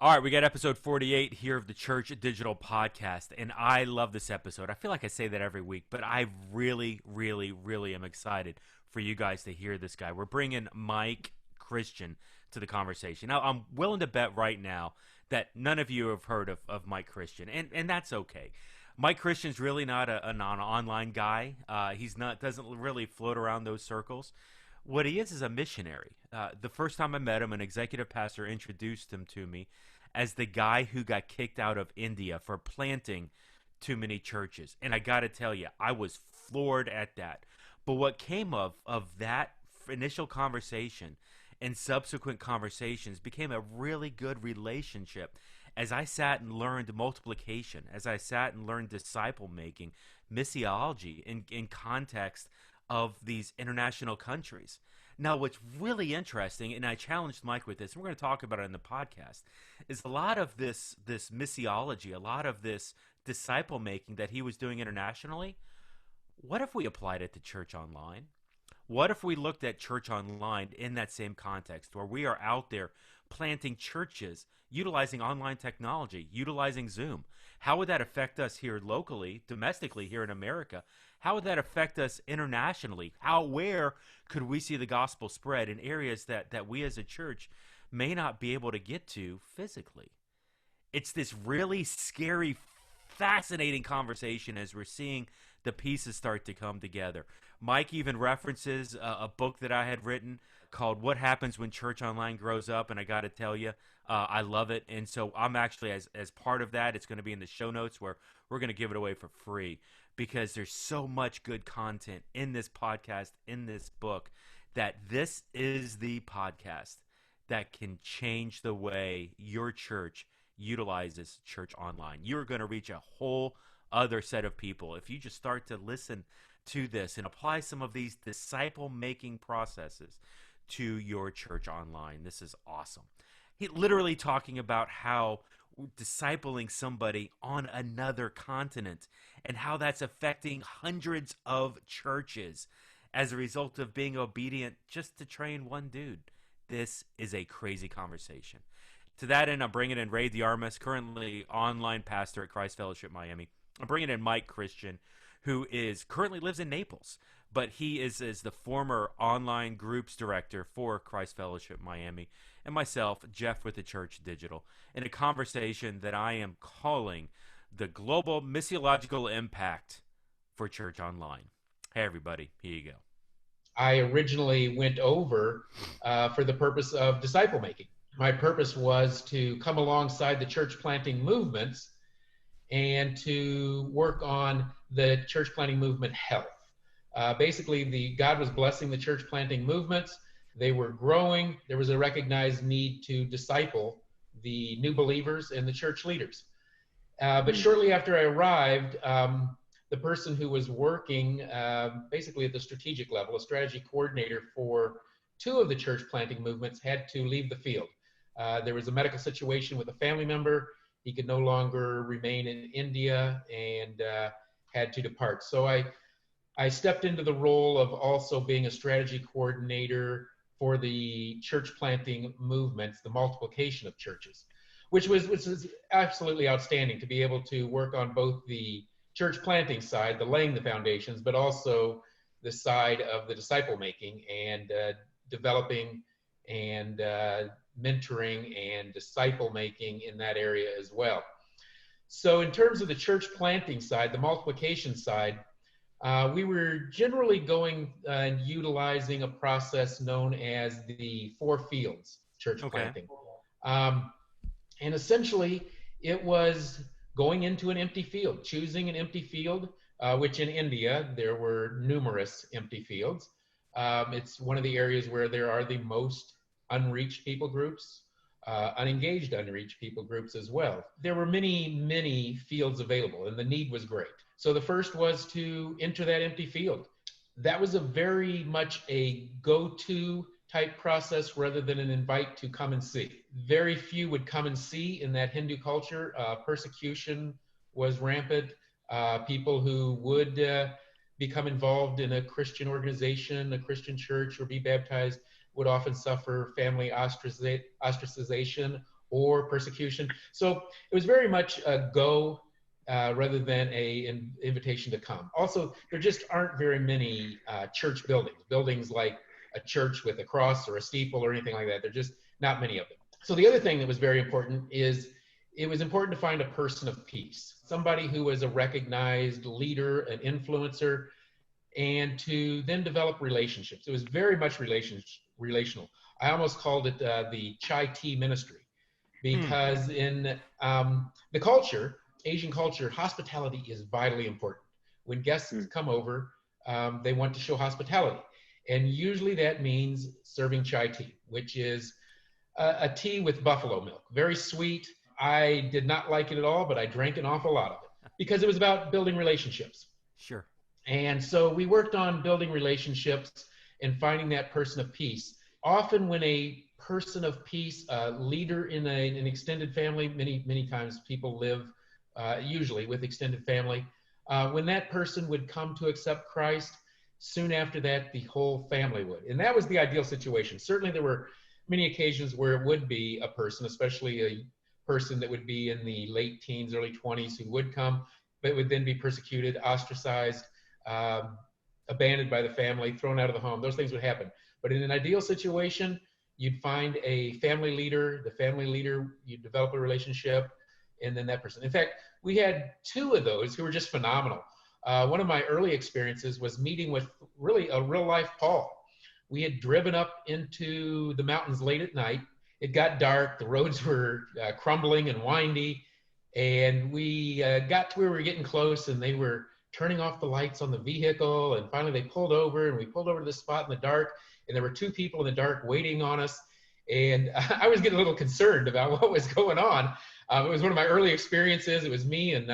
All right, we got episode 48 here of the Church Digital podcast, and I love this episode. I feel like I say that every week, but I really am excited for you guys to hear this guy. We're bringing Mike Christian to the conversation. Now, I'm willing to bet right now that none of you have heard of Mike Christian, and that's okay. Mike Christian's really not an online guy. He's not doesn't really float around those circles. What he is a missionary. The first time I met him, an executive pastor introduced him to me as the guy who got kicked out of India for planting too many churches. And I got to tell you, I was floored at that. But what came of that initial conversation and subsequent conversations became a really good relationship as I sat and learned multiplication, as I sat and learned disciple making, missiology in context of these international countries. Now, what's really interesting, and I challenged Mike with this, and we're going to talk about it in the podcast, is a lot of this missiology, a lot of this disciple making that he was doing internationally. What if we applied it to church online? What if we looked at church online in that same context where we are out there planting churches, utilizing online technology, utilizing Zoom? How would that affect us here locally, domestically here in America? How would that affect us internationally? Where could we see the gospel spread in areas that we as a church may not be able to get to physically? It's this really scary, fascinating conversation as we're seeing the pieces start to come together. Mike even references a book that I had written called What Happens When Church Online Grows Up, and I got to tell you, I love it. And so I'm actually, as part of that, it's going to be in the show notes where we're going to give it away for free because there's so much good content in this podcast, in this book, that this is the podcast that can change the way your church utilizes church online. You're going to reach a whole other set of people if you just start to listen to this and apply some of these disciple-making processes to your church online. This is awesome. He literally talking about how discipling somebody on another continent and how that's affecting hundreds of churches as a result of being obedient just to train one dude. This is a crazy conversation. To that end, I'm bringing in Ray DiArmas, currently online pastor at Christ Fellowship Miami. I'm bringing in Mike Christian, who currently lives in Naples, but he is the former online groups director for Christ Fellowship Miami, and myself, Jeff with theChurch.digital, in a conversation that I am calling the global missiological impact for church online. Hey, everybody, here you go. I originally went over for the purpose of disciple making. My purpose was to come alongside the church planting movements and to work on the church planting movement health. Basically, God was blessing the church planting movements. They were growing. There was a recognized need to disciple the new believers and the church leaders. But shortly after I arrived, the person who was working basically at the strategic level, a strategy coordinator for two of the church planting movements, had to leave the field. There was a medical situation with a family member. He could no longer remain in India and had to depart. So I stepped into the role of also being a strategy coordinator for the church planting movements, the multiplication of churches, which was absolutely outstanding to be able to work on both the church planting side, the laying the foundations, but also the side of the disciple making and developing and mentoring and disciple making in that area as well. So in terms of the church planting side, the multiplication side, we were generally going and utilizing a process known as the 4 fields church planting. And essentially it was going into an empty field, choosing an empty field, which in India, there were numerous empty fields. It's one of the areas where there are the most unreached people groups, unengaged unreached people groups as well. There were many fields available and the need was great. So the first was to enter that empty field. That was a very much a go-to type process rather than an invite to come and see. Very few would come and see in that Hindu culture. Persecution was rampant. People who would become involved in a Christian organization, a Christian church, or be baptized would often suffer family ostracization or persecution. So it was very much a go rather than an invitation to come. Also, there just aren't very many church buildings like a church with a cross or a steeple or anything like that. There are just not many of them. So the other thing that was very important is it was important to find a person of peace, somebody who was a recognized leader, an influencer, and to then develop relationships. It was very much relational. I almost called it the chai tea ministry, because in the culture, Asian culture, hospitality is vitally important. When guests come over, they want to show hospitality. And usually that means serving chai tea, which is a tea with buffalo milk, very sweet. I did not like it at all, but I drank an awful lot of it because it was about building relationships. Sure. And so we worked on building relationships and finding that person of peace. Often when a person of peace, a leader in an extended family, many times people live usually with extended family, when that person would come to accept Christ, soon after that, the whole family would. And that was the ideal situation. Certainly there were many occasions where it would be a person, especially a person that would be in the late teens, early 20s, who would come, but would then be persecuted, ostracized, abandoned by the family, thrown out of the home. Those things would happen. But in an ideal situation, you'd find a family leader, you'd develop a relationship, and then that person. In fact, we had two of those who were just phenomenal. One of my early experiences was meeting with really a real life Paul. We had driven up into the mountains late at night. It got dark. The roads were crumbling and windy. And we got to where we were getting close, and they were turning off the lights on the vehicle. And finally they pulled over, and we pulled over to this spot in the dark. And there were two people in the dark waiting on us. And I was getting a little concerned about what was going on. It was one of my early experiences. It was me and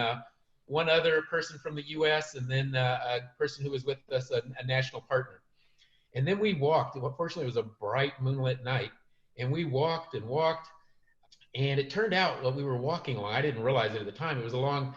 one other person from the U.S. and then a person who was with us, a national partner. And then we walked. Fortunately, it was a bright moonlit night. And we walked and walked. And it turned out while we were walking along, I didn't realize it at the time, it was along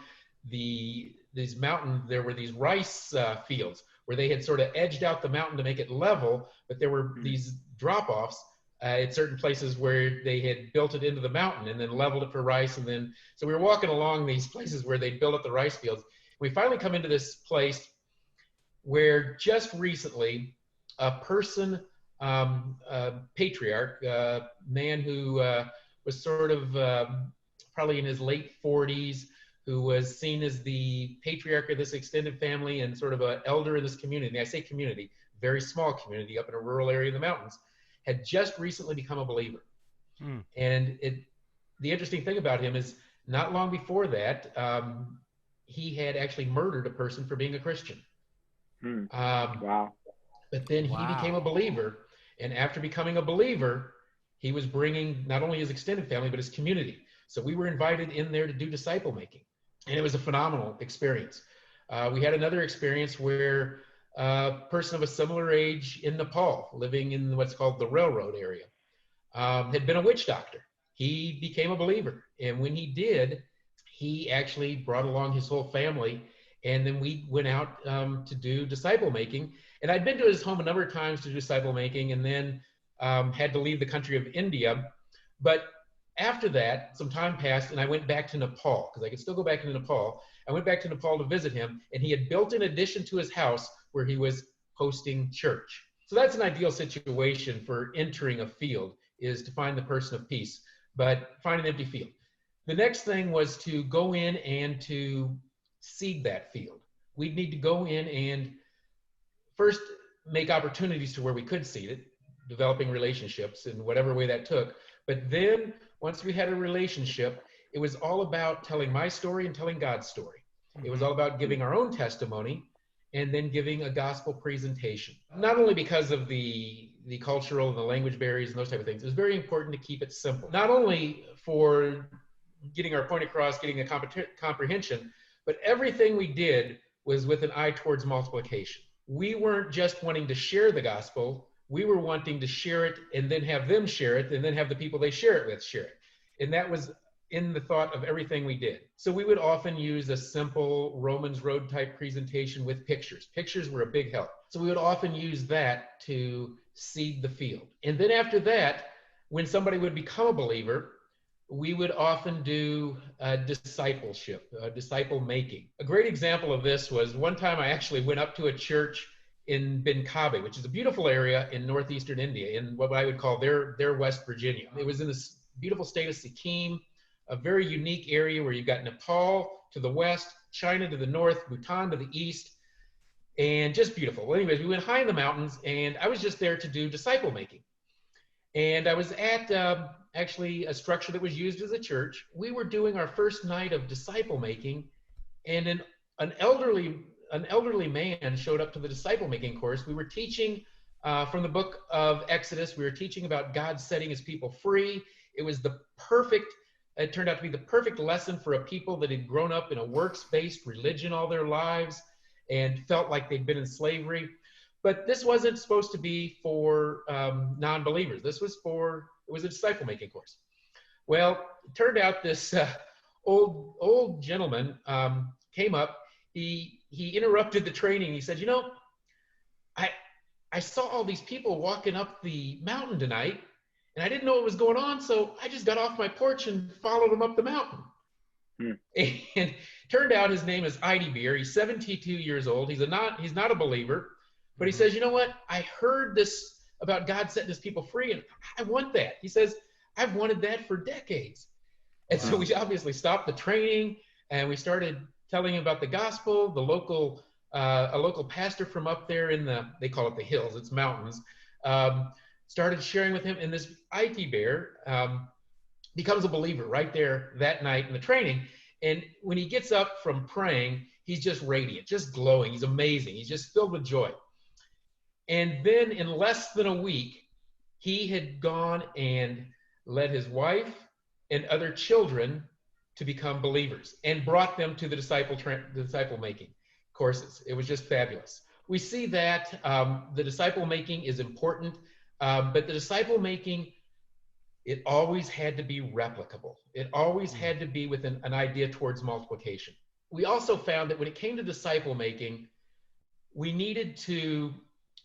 these mountains. There were these rice fields where they had sort of edged out the mountain to make it level, but there were these drop-offs at certain places where they had built it into the mountain and then leveled it for rice. And then, so we were walking along these places where they built up the rice fields. We finally come into this place where just recently a person, a patriarch, a man who was sort of probably in his late 40s, who was seen as the patriarch of this extended family and sort of an elder in this community. I say community, very small community up in a rural area in the mountains, had just recently become a believer. And the interesting thing about him is not long before that, he had actually murdered a person for being a Christian. Wow. But then he became a believer. And after becoming a believer, he was bringing not only his extended family, but his community. So we were invited in there to do disciple making. And it was a phenomenal experience. We had another experience where a person of a similar age in Nepal, living in what's called the railroad area, had been a witch doctor. He became a believer. And when he did, he actually brought along his whole family. And then we went out to do disciple making. And I'd been to his home a number of times to do disciple making, and then had to leave the country of India. But after that, some time passed, and I went back to Nepal, because I could still go back into Nepal. I went back to Nepal to visit him, and he had built an addition to his house where he was hosting church. So that's an ideal situation for entering a field, is to find the person of peace, but find an empty field. The next thing was to go in and to seed that field. We'd need to go in and first make opportunities to where we could seed it, developing relationships in whatever way that took. But then once we had a relationship, it was all about telling my story and telling God's story. It was all about giving our own testimony and then giving a gospel presentation. Not only because of the cultural and the language barriers and those type of things, it was very important to keep it simple. Not only for getting our point across, getting a comprehension, but everything we did was with an eye towards multiplication. We weren't just wanting to share the gospel, we were wanting to share it and then have them share it and then have the people they share it with share it. And that was in the thought of everything we did. So we would often use a simple Romans Road type presentation with pictures. Pictures were a big help. So we would often use that to seed the field. And then after that, when somebody would become a believer, we would often do discipleship, disciple making. A great example of this was one time I actually went up to a church in Benkabe, which is a beautiful area in northeastern India, in what I would call their West Virginia. It was in this beautiful state of Sikkim, a very unique area where you've got Nepal to the west, China to the north, Bhutan to the east, and just beautiful. Well, anyways, we went high in the mountains, and I was just there to do disciple making. And I was at actually a structure that was used as a church. We were doing our first night of disciple making, and an elderly man showed up to the disciple making course. We were teaching from the book of Exodus. We were teaching about God setting his people free. It turned out to be the perfect lesson for a people that had grown up in a works-based religion all their lives and felt like they'd been in slavery. But this wasn't supposed to be for non-believers. It was a disciple-making course. Well, it turned out this old gentleman came up. He interrupted the training. He said, I saw all these people walking up the mountain tonight, and I didn't know what was going on, so I just got off my porch and followed them up the mountain. And turned out his name is Heidi Beer. He's 72 years old. He's not a believer. But he says, you know what? I heard this about God setting his people free, and I want that. He says, I've wanted that for decades. And so we obviously stopped the training, and we started telling him about the gospel. A local pastor from up there they call it the hills, it's mountains, started sharing with him. And this IT bear becomes a believer right there that night in the training. And when he gets up from praying, he's just radiant, just glowing. He's amazing. He's just filled with joy. And then in less than a week, he had gone and led his wife and other children to become believers and brought them to the disciple making courses. It was just fabulous. We see that the disciple making is important, but the disciple making, it always had to be replicable. It always had to be with an idea towards multiplication. We also found that when it came to disciple making, we needed to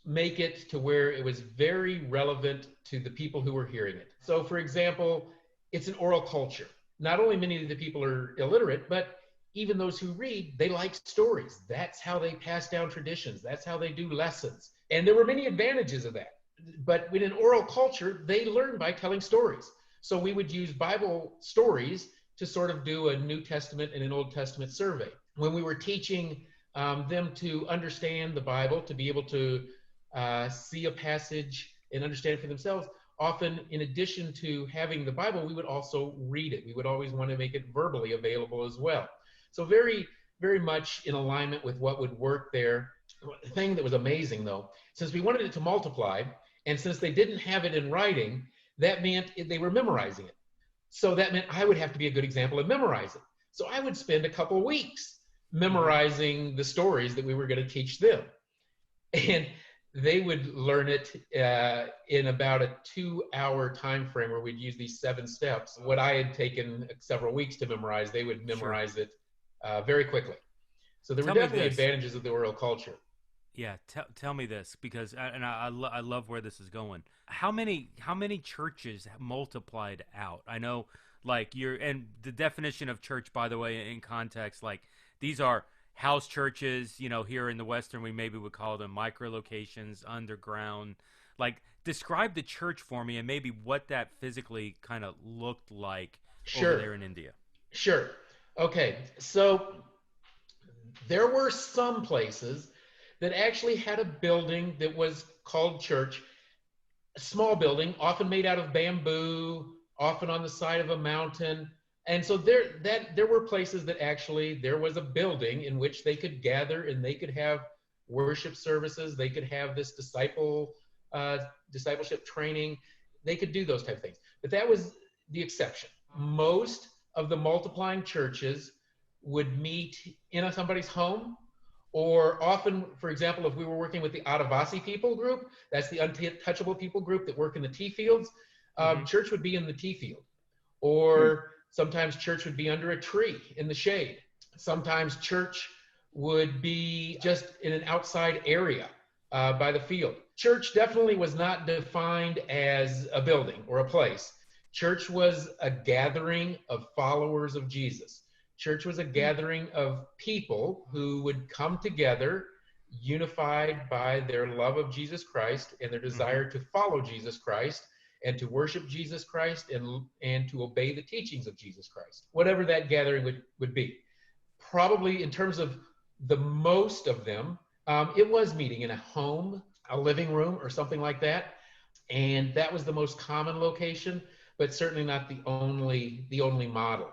make it to where it was very relevant to the people who were hearing it. So for example, it's an oral culture. Not only many of the people are illiterate, but even those who read, they like stories. That's how they pass down traditions. That's how they do lessons. And there were many advantages of that. But in an oral culture, they learn by telling stories. So we would use Bible stories to sort of do a New Testament and an Old Testament survey. When we were teaching them to understand the Bible, to be able to see a passage and understand it for themselves, often in addition to having the Bible, we would also read it. We would always want to make it verbally available as well. So very, very much in alignment with what would work there. The thing that was amazing, though, since we wanted it to multiply, and since they didn't have it in writing, that meant they were memorizing it. So that meant I would have to be a good example and memorize it. So I would spend a couple weeks memorizing the stories that we were going to teach them. And they would learn it in about a 2-hour time frame where we'd use these 7 steps. What I had taken several weeks to memorize, they would memorize it very quickly. So there were definitely advantages of the oral culture. Yeah, tell me this, because I love where this is going. How many churches have multiplied out? I know, like, and the definition of church, by the way, in context, like, these are house churches, here in the Western, we maybe would call them micro locations, underground. Like, describe the church for me and maybe what that physically kind of looked like over there in India. Sure. Okay. So there were some places that actually had a building that was called church, a small building, often made out of bamboo, often on the side of a mountain. And so there were places that actually there was a building in which they could gather and they could have worship services. They could have this discipleship training. They could do those type of things. But that was the exception. Most of the multiplying churches would meet in somebody's home, or often, for example, if we were working with the Adivasi people group, that's the untouchable people group that work in the tea fields, church would be in the tea field. Or sometimes church would be under a tree in the shade. Sometimes church would be just in an outside area by the field. Church definitely was not defined as a building or a place. Church was a gathering of followers of Jesus. Church was a gathering of people who would come together unified by their love of Jesus Christ and their desire to follow Jesus Christ and to worship Jesus Christ and to obey the teachings of Jesus Christ, whatever that gathering would be. Probably in terms of the most of them, it was meeting in a home, a living room, or something like that. And that was the most common location, but certainly not the only model.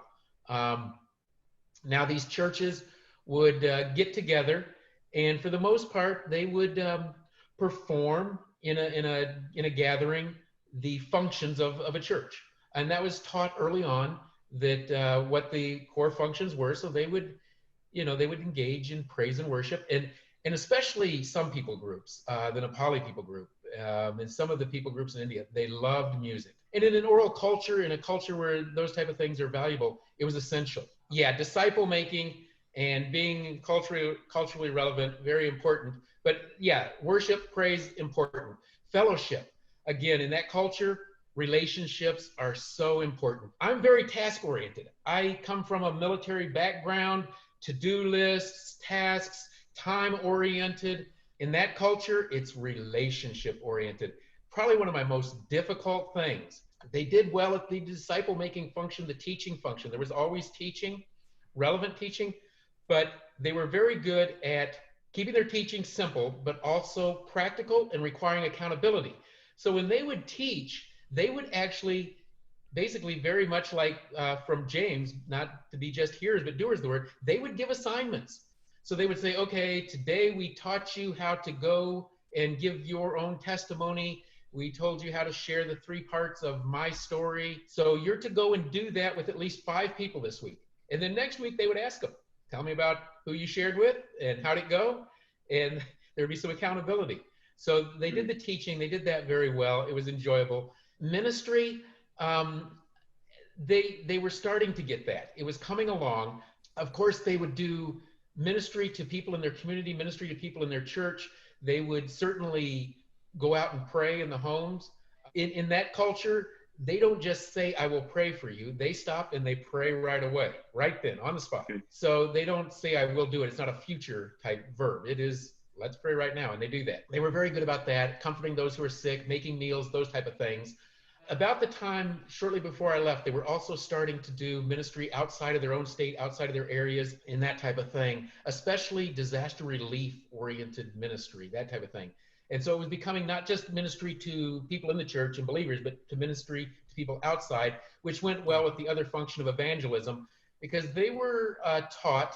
Now these churches would get together, and for the most part, they would perform in a gathering the functions of a church, and that was taught early on that what the core functions were. So they would engage in praise and worship, and especially some people groups, the Nepali people group, and some of the people groups in India, they loved music. And in an oral culture, in a culture where those type of things are valuable, it was essential. Yeah, disciple making and being culturally relevant, very important. But yeah, worship, praise, important. Fellowship, again, in that culture, relationships are so important. I'm very task oriented. I come from a military background, to-do lists, tasks, time oriented. In that culture, it's relationship oriented. Probably one of my most difficult things. They did well at the disciple making function, the teaching function. There was always teaching, relevant teaching, but they were very good at keeping their teaching simple, but also practical and requiring accountability. So when they would teach, they would actually, basically very much like from James, not to be just hearers, but doers of the word, they would give assignments. So they would say, okay, today we taught you how to go and give your own testimony. We told you how to share the 3 parts of my story. So you're to go and do that with at least 5 people this week. And then next week they would ask them, tell me about who you shared with and how'd it go? And there'd be some accountability. So they did the teaching. They did that very well. It was enjoyable. Ministry, they were starting to get that. It was coming along. Of course, they would do ministry to people in their community, ministry to people in their church. They would certainly go out and pray in the homes. In that culture, they don't just say, I will pray for you. They stop and they pray right away, right then, on the spot. So they don't say, I will do it. It's not a future type verb. It is, let's pray right now. And they do that. They were very good about that, comforting those who are sick, making meals, those type of things. About the time, shortly before I left, they were also starting to do ministry outside of their own state, outside of their areas, and that type of thing, especially disaster relief-oriented ministry, that type of thing. And so it was becoming not just ministry to people in the church and believers, but to ministry to people outside, which went well with the other function of evangelism, because they were taught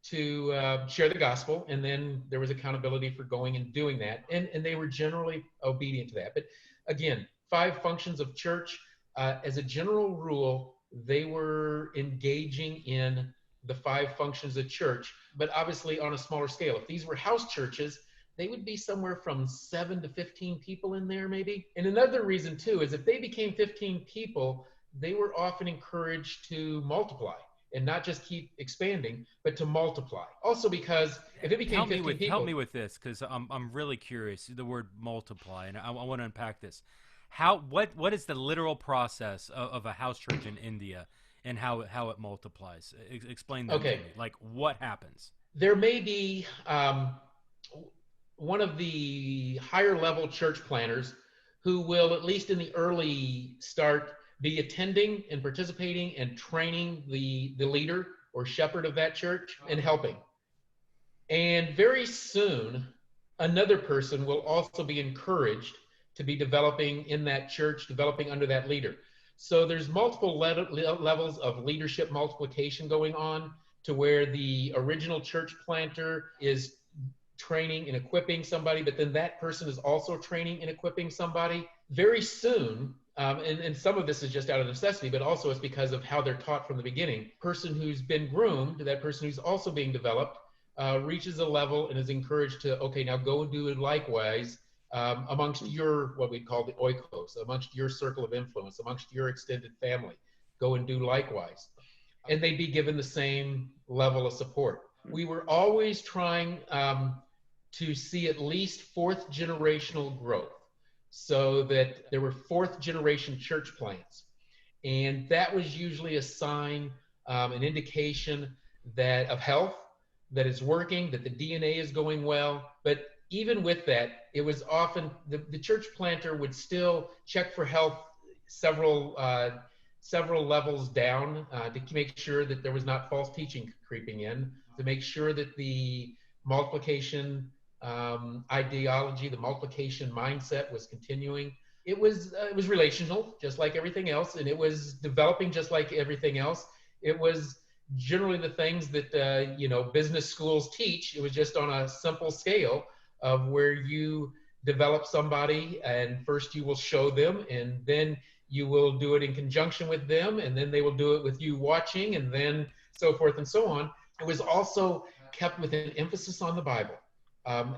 to share the gospel, and then there was accountability for going and doing that, and they were generally obedient to that. But again, 5 functions of church, as a general rule, they were engaging in the 5 functions of church, but obviously on a smaller scale. If these were house churches, they would be somewhere from 7 to 15 people in there, maybe. And another reason, too, is if they became 15 people, they were often encouraged to multiply and not just keep expanding, but to multiply. Also because if it became 15 people... Help me with this, because I'm really curious, the word multiply, and I want to unpack this. What is the literal process of a house church in India and how it multiplies? Explain that to me. Like, what happens? There may be... one of the higher level church planners who will, at least in the early start, be attending and participating and training the leader or shepherd of that church and helping. And very soon, another person will also be encouraged to be developing in that church, developing under that leader. So there's multiple levels of leadership multiplication going on, to where the original church planter is training and equipping somebody, but then that person is also training and equipping somebody. Very soon, and some of this is just out of necessity, but also it's because of how they're taught from the beginning. Person who's been groomed, that person who's also being developed, reaches a level and is encouraged to, okay, now go and do it likewise amongst your, what we call the oikos, amongst your circle of influence, amongst your extended family. Go and do likewise. And they'd be given the same level of support. We were always trying to see at least 4th generational growth, so that there were 4th generation church plants. And that was usually a sign, an indication that of health, that it's working, that the DNA is going well. But even with that, it was often the church planter would still check for health several levels down to make sure that there was not false teaching creeping in, to make sure that the multiplication ideology, the multiplication mindset was continuing. It was relational, just like everything else, and it was developing just like everything else. It was generally the things that business schools teach. It was just on a simple scale of where you develop somebody, and first you will show them, and then you will do it in conjunction with them, and then they will do it with you watching, and then so forth and so on. It was also kept with an emphasis on the Bible.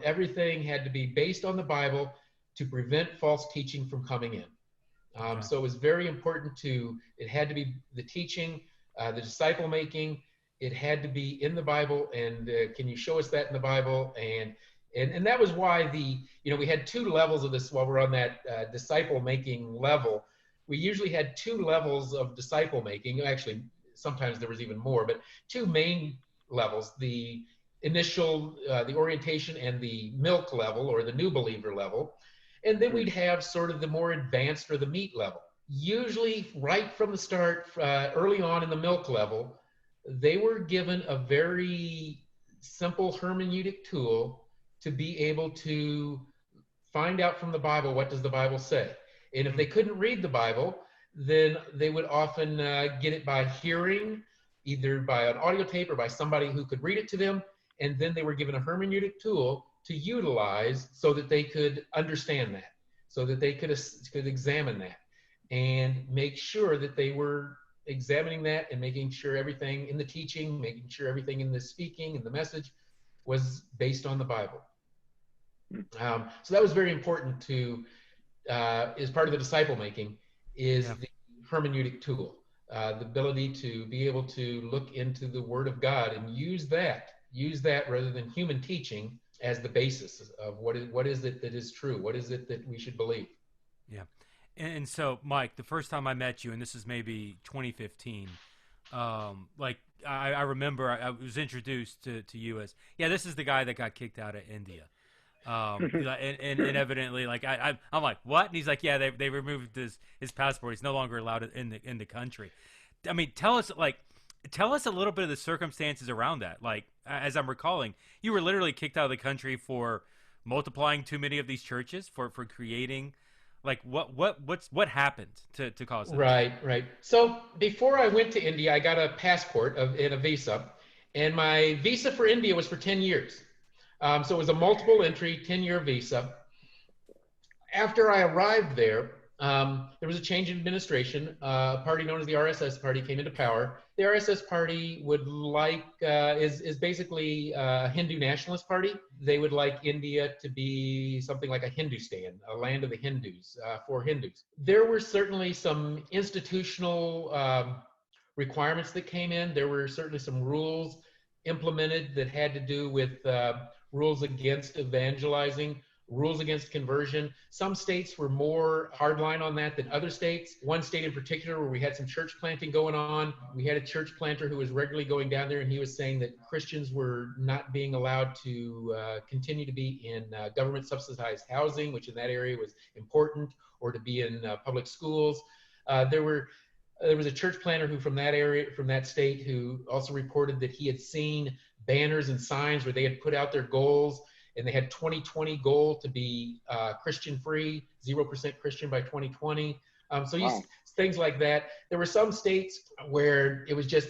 Everything had to be based on the Bible to prevent false teaching from coming in. So it was very important it had to be the teaching, the disciple making, it had to be in the Bible, and can you show us that in the Bible? And that was why we had two levels of this while we're on that disciple making level. We usually had two levels of disciple making. Actually, sometimes there was even more, but two main levels: the initial, the orientation and the milk level, or the new believer level. And then we'd have sort of the more advanced, or the meat level. Usually right from the start, early on in the milk level, they were given a very simple hermeneutic tool to be able to find out from the Bible, what does the Bible say? And if they couldn't read the Bible, then they would often get it by hearing, either by an audio tape or by somebody who could read it to them. And then they were given a hermeneutic tool to utilize so that they could understand that, so that they could examine that and make sure that they were examining that and making sure everything in the teaching, making sure everything in the speaking and the message was based on the Bible. So that was very important to, as part of the disciple making, is the hermeneutic tool, the ability to be able to look into the Word of God and use that rather than human teaching as the basis of what is it that is true? What is it that we should believe? Yeah. And so, Mike, the first time I met you, and this is maybe 2015, I remember I was introduced to you as, this is the guy that got kicked out of India. And evidently, like, I'm like, what? And he's like, yeah, they removed his passport. He's no longer allowed in the country. I mean, tell us a little bit of the circumstances around that. Like, as I'm recalling, you were literally kicked out of the country for multiplying too many of these churches, for creating, like, what happened to cause that? Right. So before I went to India, I got a passport and a visa, and my visa for India was for 10 years. So it was a multiple entry 10-year visa. After I arrived there, there was a change in administration. A party known as the RSS party came into power. The RSS party would is basically a Hindu nationalist party. They would like India to be something like a Hindustan, a land of the Hindus, for Hindus. There were certainly some institutional requirements that came in. There were certainly some rules implemented that had to do with rules against evangelizing, rules against conversion. Some states were more hardline on that than other states. One state in particular where we had some church planting going on, we had a church planter who was regularly going down there, and he was saying that Christians were not being allowed to continue to be in government subsidized housing, which in that area was important, or to be in public schools. There was a church planter who from that state, who also reported that he had seen banners and signs where they had put out their goals, and they had 2020 goal to be Christian free, 0% Christian by 2020. Things like that. There were some states where it was just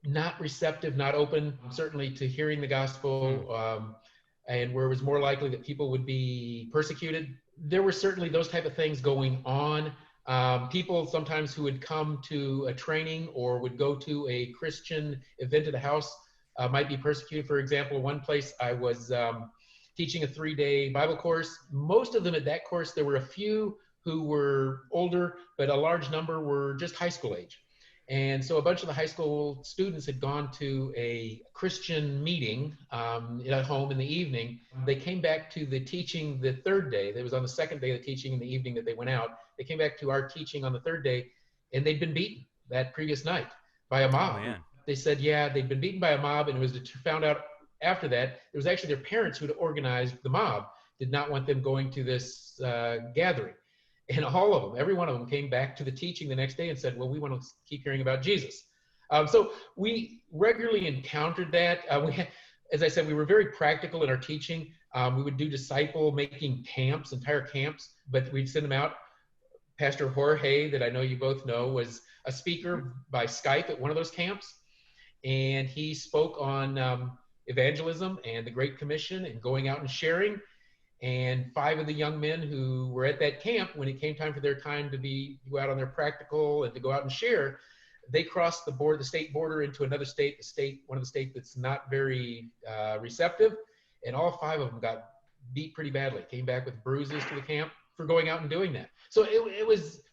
not receptive, not open, certainly to hearing the gospel, and where it was more likely that people would be persecuted. There were certainly those type of things going on. People sometimes who would come to a training or would go to a Christian event at a house might be persecuted. For example, one place I was teaching a 3-day Bible course. Most of them at that course, there were a few who were older, but a large number were just high school age. And so a bunch of the high school students had gone to a Christian meeting at home in the evening. They came back to the teaching the third day. It was on the second day of the teaching in the evening that they went out. They came back to our teaching on the third day, and they'd been beaten that previous night by a Oh mob. man. They said, yeah, they'd been beaten by a mob, and it was found out after that it was actually their parents who had organized the mob, did not want them going to this gathering. And all of them, every one of them, came back to the teaching the next day and said, well, we want to keep hearing about Jesus. So we regularly encountered that. As I said, we were very practical in our teaching. We would do disciple-making camps, entire camps, but we'd send them out. Pastor Jorge, that I know you both know, was a speaker by Skype at one of those camps, and he spoke on evangelism and the Great Commission and going out and sharing. And 5 of the young men who were at that camp, when it came time for their time to go out on their practical and to go out and share, they crossed the state border into another state, one of the states that's not very receptive, and all 5 of them got beat pretty badly, came back with bruises to the camp for going out and doing that. So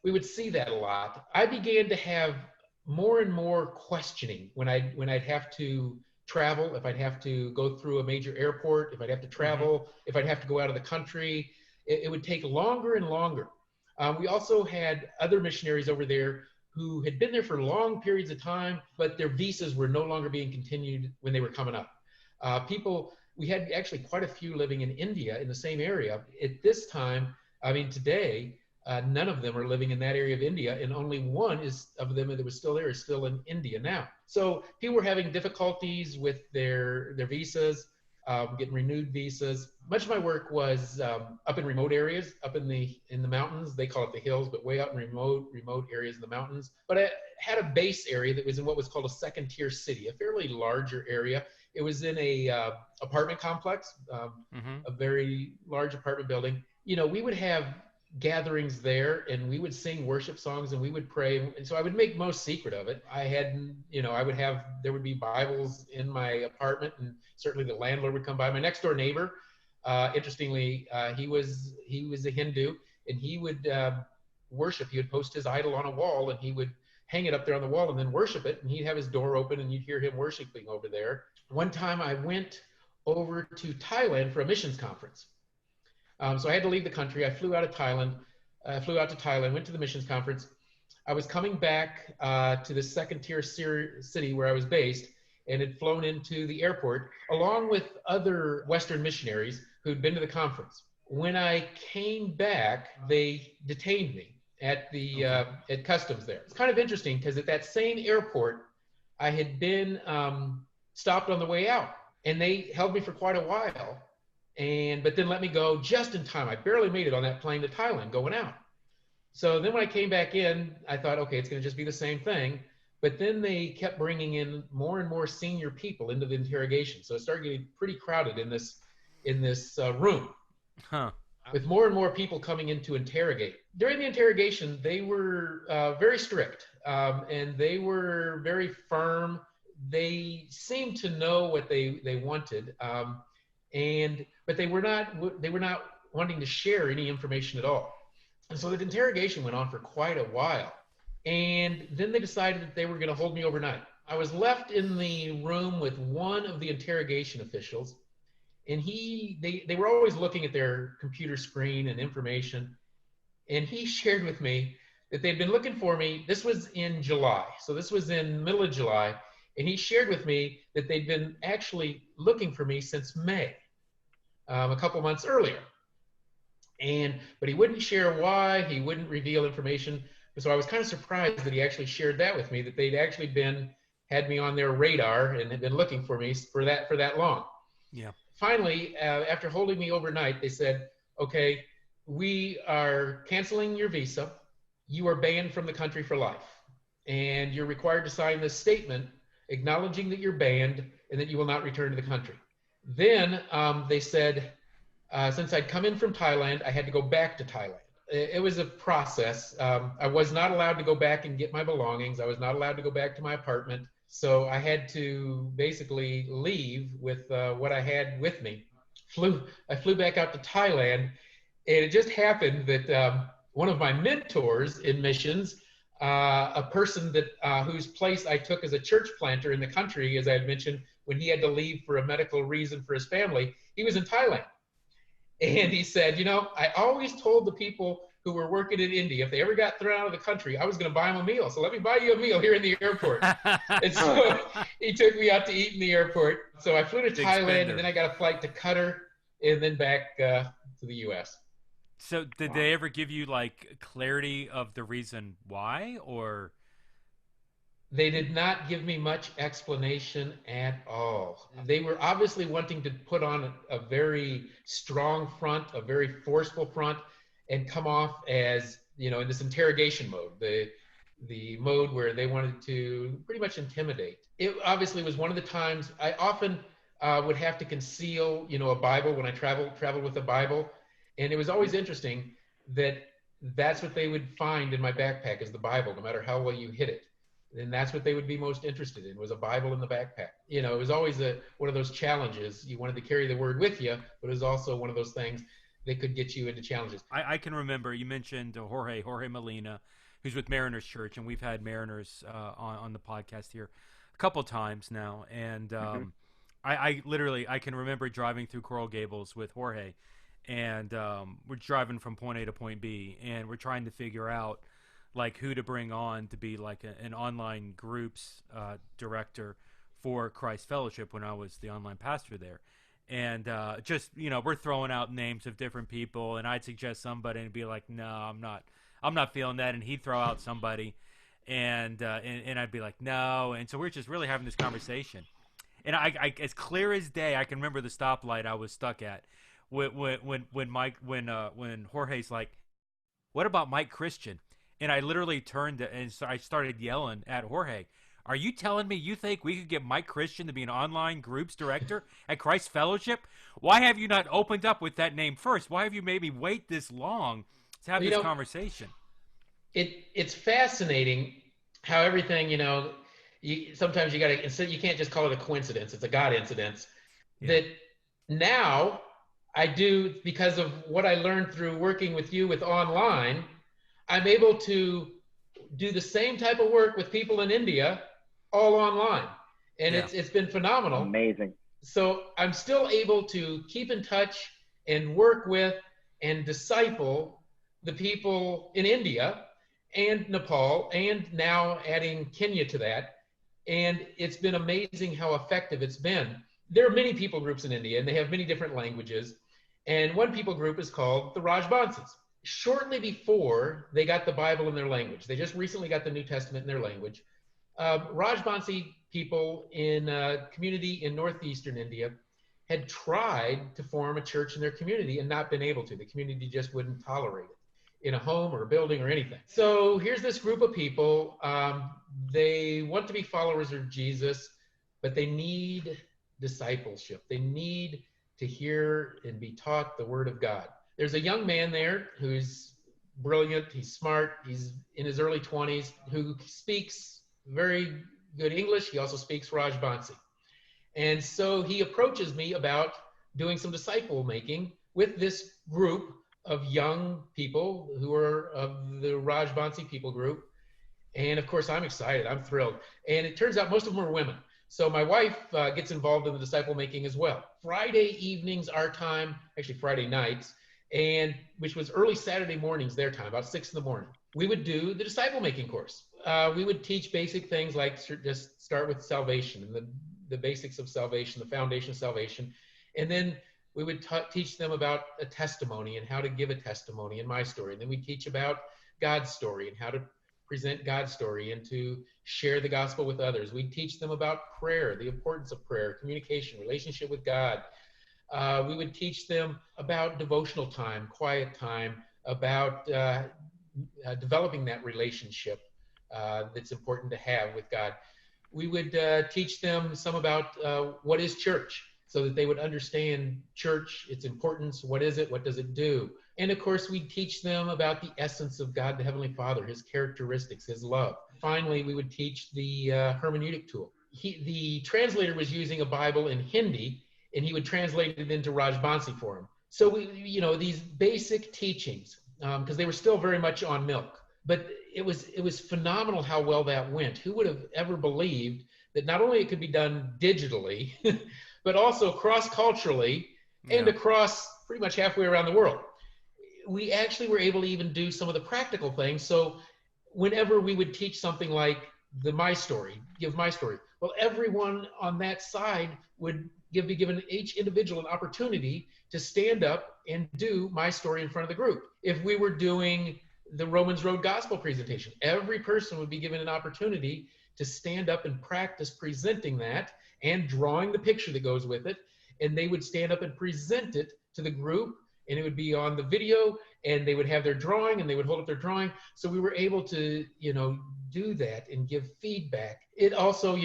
we would see that a lot. I began to have more and more questioning when I'd have to travel, if I'd have to go through a major airport, if I'd have to travel, if I'd have to go out of the country. It would take longer and longer. We also had other missionaries over there who had been there for long periods of time, but their visas were no longer being continued when they were coming up. We had actually quite a few living in India in the same area. At this time, today, none of them are living in that area of India, and only one of them that was still there is still in India now. So people were having difficulties with their visas, getting renewed visas. Much of my work was up in remote areas, up in the mountains. They call it the hills, but way out in remote areas in the mountains. But I had a base area that was in what was called a second-tier city, a fairly larger area. It was in a apartment complex, a very large apartment building. We would have gatherings there, and we would sing worship songs, and we would pray. And so I would make most secret of it. There would be Bibles in my apartment, and certainly the landlord would come by. My next door neighbor, interestingly, he was a Hindu, and he would worship. He would post his idol on a wall, and he would hang it up there on the wall and then worship it. And he'd have his door open, and you'd hear him worshiping over there. One time I went over to Thailand for a missions conference. So I had to leave the country. I flew out to Thailand, went to the missions conference. I was coming back to the second-tier city where I was based, and had flown into the airport along with other Western missionaries who'd been to the conference. When I came back, they detained me at at customs there. It's kind of interesting because at that same airport, I had been stopped on the way out, and they held me for quite a while. But then let me go just in time. I barely made it on that plane to Thailand going out. So then when I came back in, I thought, okay, it's going to just be the same thing. But then they kept bringing in more and more senior people into the interrogation. So it started getting pretty crowded in this room, with more and more people coming in to interrogate. During the interrogation, they were very strict, and they were very firm. They seemed to know what they wanted. But they were not wanting to share any information at all. And so the interrogation went on for quite a while. And then they decided that they were going to hold me overnight. I was left in the room with one of the interrogation officials, and they were always looking at their computer screen and information. And he shared with me that they'd been looking for me. This was in July. So this was in middle of July. And he shared with me that they'd been actually looking for me since May, a couple months earlier. But he wouldn't share why, he wouldn't reveal information. So I was kind of surprised that he actually shared that with me, that they'd actually had me on their radar and had been looking for me for that long. Yeah. Finally, after holding me overnight, they said, okay, we are canceling your visa. You are banned from the country for life. And you're required to sign this statement acknowledging that you're banned and that you will not return to the country. Then they said, since I'd come in from Thailand, I had to go back to Thailand. It was a process. I was not allowed to go back and get my belongings. I was not allowed to go back to my apartment. So I had to basically leave with what I had with me. I flew back out to Thailand, and it just happened that one of my mentors in missions, a person whose place I took as a church planter in the country, as I had mentioned, when he had to leave for a medical reason for his family, he was in Thailand. And he said, I always told the people who were working in India. If they ever got thrown out of the country, I was going to buy them a meal. So let me buy you a meal here in the airport. And so he took me out to eat in the airport. So I flew to Big Thailand, spender. and then I got a flight to Qatar, and then back to the U.S. So did they ever give you like clarity of the reason why, or? They did not give me much explanation at all. They were obviously wanting to put on a very strong front, a very forceful front, and come off as, you know, in this interrogation mode, the mode where they wanted to pretty much intimidate. It obviously was one of the times I often would have to conceal, you know, a Bible when I traveled with a Bible. And it was always interesting that that's what they would find in my backpack is the Bible, no matter how well you hid it. And that's what they would be most interested in, was a Bible in the backpack. You know, it was always one of those challenges. You wanted to carry the word with you, but it was also one of those things that could get you into challenges. I can remember you mentioned Jorge Molina, who's with Mariners Church, and we've had Mariners on the podcast here a couple times now. And I literally can remember driving through Coral Gables with Jorge, and we're driving from point A to point B, and we're trying to figure out like who to bring on to be like an online groups director for Christ Fellowship when I was the online pastor there. And just, you know, we're throwing out names of different people, and I'd suggest somebody and be like, no, I'm not feeling that. And he'd throw out somebody, and I'd be like, no. And so we're just really having this conversation. And I as clear as day, I can remember the stoplight I was stuck at when Jorge's like, what about Mike Christian? And I literally turned and I started yelling at Jorge, are you telling me you think we could get Mike Christian to be an online groups director at Christ Fellowship? Why have you not opened up with that name first? Why have you made me wait this long to have this conversation? It's fascinating how everything, you know, sometimes you can't just call it a coincidence. It's a God incidence. Yeah. That now I do, because of what I learned through working with you with online, I'm able to do the same type of work with people in India all online. And it's been phenomenal. Amazing. So I'm still able to keep in touch and work with and disciple the people in India and Nepal, and now adding Kenya to that. And it's been amazing how effective it's been. There are many people groups in India, and they have many different languages. And one people group is called the Rajbansis. Shortly before they got the Bible in their language, they just recently got the New Testament in their language. Rajbansi people in a community in northeastern India had tried to form a church in their community and not been able to. The community just wouldn't tolerate it in a home or a building or anything. So here's this group of people. They want to be followers of Jesus, but they need discipleship. They need to hear and be taught the Word of God. There's a young man there who's brilliant, he's smart, he's in his early 20s, who speaks very good English. He also speaks Rajbansi. And so he approaches me about doing some disciple making with this group of young people who are of the Rajbansi people group. And of course, I'm excited, I'm thrilled. And it turns out most of them are women. So my wife gets involved in the disciple making as well. Friday evenings, our time, actually Friday nights, and which was early Saturday mornings their time, about 6 in the morning. We would do the disciple making course. We would teach basic things like just start with salvation and the basics of salvation, the foundation of salvation. And then we would teach them about a testimony and how to give a testimony in my story. And then we teach about God's story and how to present God's story and to share the gospel with others. We teach them about prayer, the importance of prayer, communication, relationship with God. We would teach them about devotional time, quiet time, about developing that relationship that's important to have with God. We would teach them some about what is church, so that they would understand church, its importance, what is it, what does it do? And of course, we teach them about the essence of God, the Heavenly Father, His characteristics, His love. Finally, we would teach the hermeneutic tool. The translator was using a Bible in Hindi, and he would translate it into Rajbansi for him. So these basic teachings, because they were still very much on milk. But it was phenomenal how well that went. Who would have ever believed that not only it could be done digitally, but also cross-culturally and across pretty much halfway around the world. we actually were able to even do some of the practical things. So whenever we would teach something like give my story, well, everyone on that side would be given each individual an opportunity to stand up and do my story in front of the group. If we were doing the Romans Road Gospel presentation, every person would be given an opportunity to stand up and practice presenting that and drawing the picture that goes with it. And they would stand up and present it to the group, and it would be on the video, and they would have their drawing, and they would hold up their drawing. So we were able to, do that and give feedback. It also,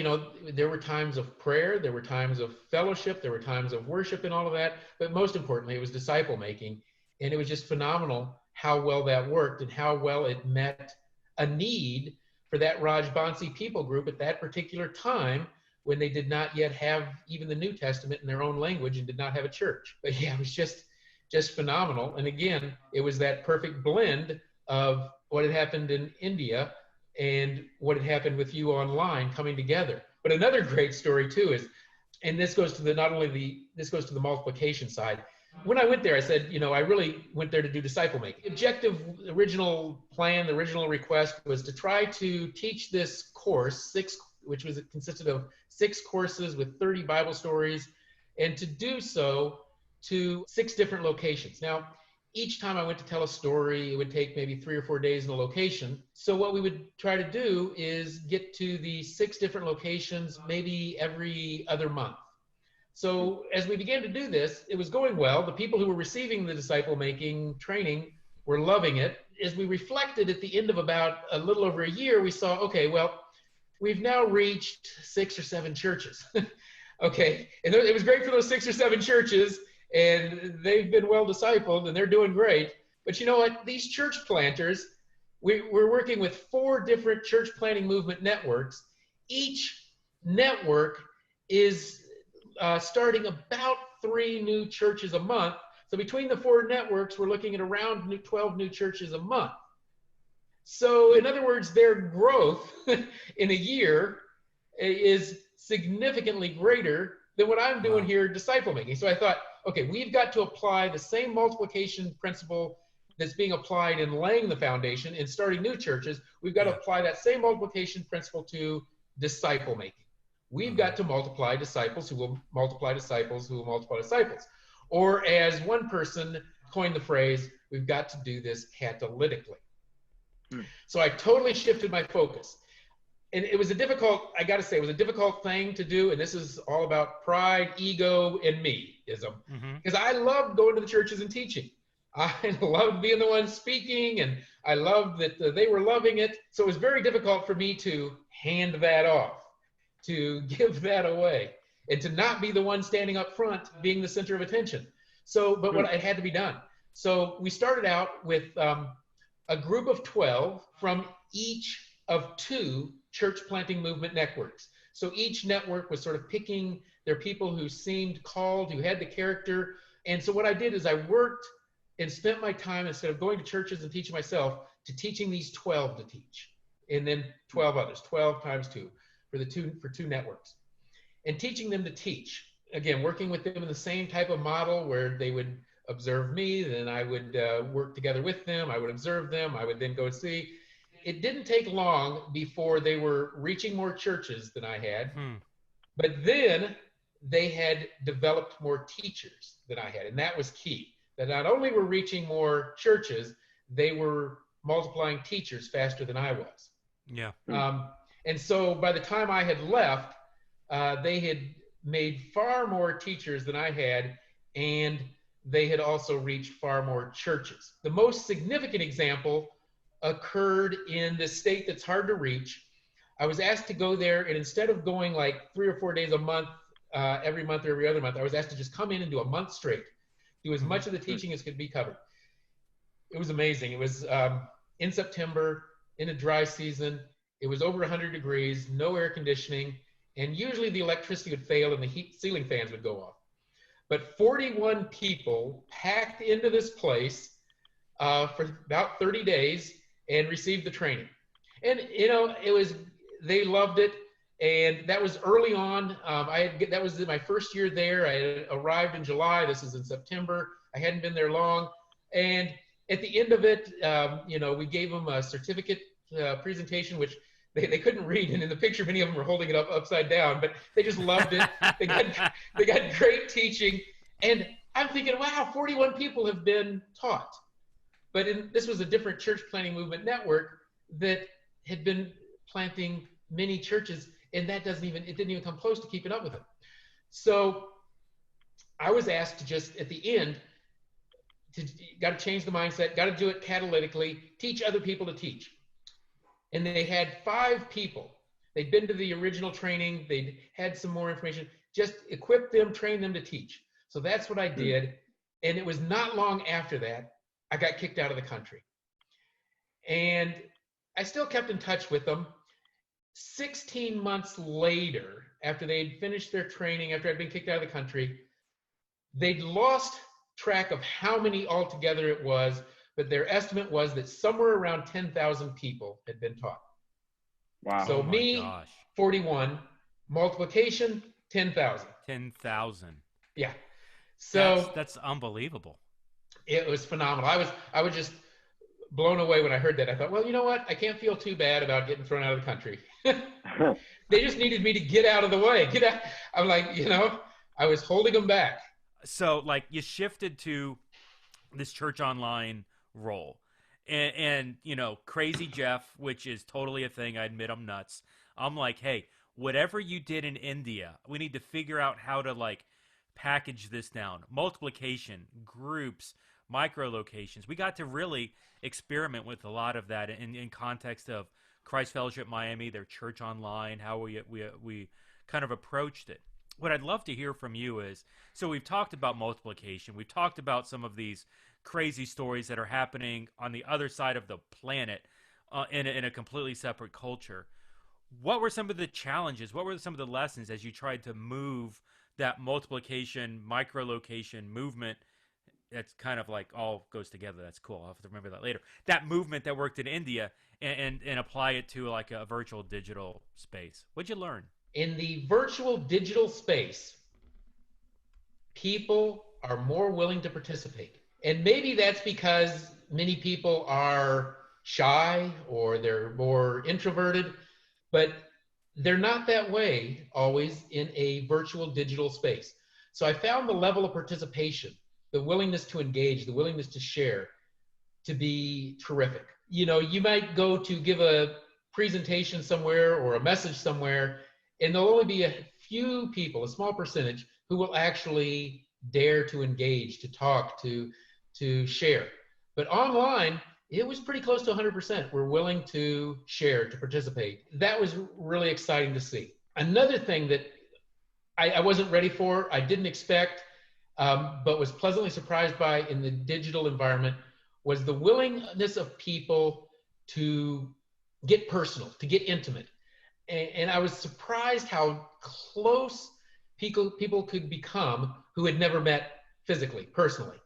there were times of prayer, there were times of fellowship, there were times of worship and all of that. But most importantly, it was disciple making. And it was just phenomenal how well that worked and how well it met a need for that Rajbansi people group at that particular time, when they did not yet have even the New Testament in their own language and did not have a church. But yeah, it was just phenomenal. And again, it was that perfect blend of what had happened in India and what had happened with you online coming together. But another great story too is, and this goes to the multiplication side. When I went there, I said, I really went there to do disciple making. The original plan, the original request was to try to teach this course, which consisted of 6 courses with 30 Bible stories, and to do so to 6 different locations. Now, each time I went to tell a story, it would take maybe 3 or 4 days in a location. So what we would try to do is get to the 6 different locations maybe every other month. So as we began to do this, it was going well. The people who were receiving the disciple making training were loving it. As we reflected at the end of about a little over a year, we saw, okay, well, we've now reached 6 or 7 churches. Okay, and it was great for those 6 or 7 churches, and they've been well discipled, and they're doing great. But you know what? These church planters, we're working with 4 different church planting movement networks. Each network is starting about 3 new churches a month. So between the 4 networks, we're looking at around 12 new churches a month. So in other words, their growth in a year is significantly greater than what I'm doing here disciple making. So I thought, okay, we've got to apply the same multiplication principle that's being applied in laying the foundation and starting new churches. We've got to apply that same multiplication principle to disciple making. We've got to multiply disciples who will multiply disciples who will multiply disciples. Or as one person coined the phrase, we've got to do this catalytically. So I totally shifted my focus. And it was a difficult thing to do. And this is all about pride, ego, and me-ism. Because I loved going to the churches and teaching. I loved being the one speaking, and I loved that they were loving it. So it was very difficult for me to hand that off, to give that away, and to not be the one standing up front, being the center of attention. So, but what it had to be done. So we started out with a group of 12 from each of 2 church planting movement networks. So each network was sort of picking their people who seemed called, who had the character. And so what I did is I worked and spent my time, instead of going to churches and teaching myself, to teaching these 12 to teach. And then 12 others, 12 times 2 for 2 networks. And teaching them to teach. Again, working with them in the same type of model where they would observe me, then I would work together with them, I would observe them, I would then go see. It didn't take long before they were reaching more churches than I had, but then they had developed more teachers than I had, and that was key. That not only were reaching more churches, they were multiplying teachers faster than I was. Yeah. And so by the time I had left, they had made far more teachers than I had, and they had also reached far more churches. The most significant example occurred in this state that's hard to reach. I was asked to go there, and instead of going like 3 or 4 days a month, every month or every other month, I was asked to just come in and do a month straight, do as much of the teaching as could be covered. It was amazing. It was in September, in a dry season. It was over 100 degrees, no air conditioning, and usually the electricity would fail and the ceiling fans would go off. But 41 people packed into this place for about 30 days and received the training. And, they loved it. And that was early on. That was my first year there. I had arrived in July. This is in September. I hadn't been there long. And at the end of it, we gave them a certificate presentation, which they couldn't read, and in the picture, many of them were holding it up upside down, but they just loved it. They got great teaching, and I'm thinking, wow, 41 people have been taught. But this was a different church planting movement network that had been planting many churches, and it didn't even come close to keeping up with it. So I was asked to just, at the end, got to change the mindset, got to do it catalytically, teach other people to teach. And they had 5 people. They'd been to the original training. They'd had some more information, just equip them, train them to teach. So that's what I did. And it was not long after that, I got kicked out of the country. And I still kept in touch with them. 16 months later, after they'd finished their training, after I'd been kicked out of the country, they'd lost track of how many altogether it was, but their estimate was that somewhere around 10,000 people had been taught. Wow. So me, 41, multiplication, 10,000. 10,000. Yeah. So that's unbelievable. It was phenomenal. I was just blown away when I heard that. I thought, well, you know what? I can't feel too bad about getting thrown out of the country. They just needed me to get out of the way. Get out. I'm like, I was holding them back. So like you shifted to this church online role and Crazy Jeff, which is totally a thing. I admit I'm nuts. I'm like, hey, whatever you did in India, we need to figure out how to like package this down. Multiplication, groups, micro locations. We got to really experiment with a lot of that in context of Christ Fellowship Miami, their church online, how we kind of approached it. What I'd love to hear from you is, so we've talked about multiplication. We've talked about some of these crazy stories that are happening on the other side of the planet in a completely separate culture. What were some of the challenges? What were some of the lessons as you tried to move that multiplication, micro-location movement? That's kind of like all goes together. That's cool. I'll have to remember that later. That movement that worked in India and apply it to like a virtual digital space. What'd you learn? In the virtual digital space, people are more willing to participate. And maybe that's because many people are shy or they're more introverted, but they're not that way always in a virtual digital space. So I found the level of participation, the willingness to engage, the willingness to share, to be terrific. You might go to give a presentation somewhere or a message somewhere, and there'll only be a few people, a small percentage, who will actually dare to engage, to talk, to share. But online, it was pretty close to 100% were willing to share, to participate. That was really exciting to see. Another thing that I wasn't ready for, I didn't expect, but was pleasantly surprised by in the digital environment was the willingness of people to get personal, to get intimate. And I was surprised how close people could become who had never met physically, personally.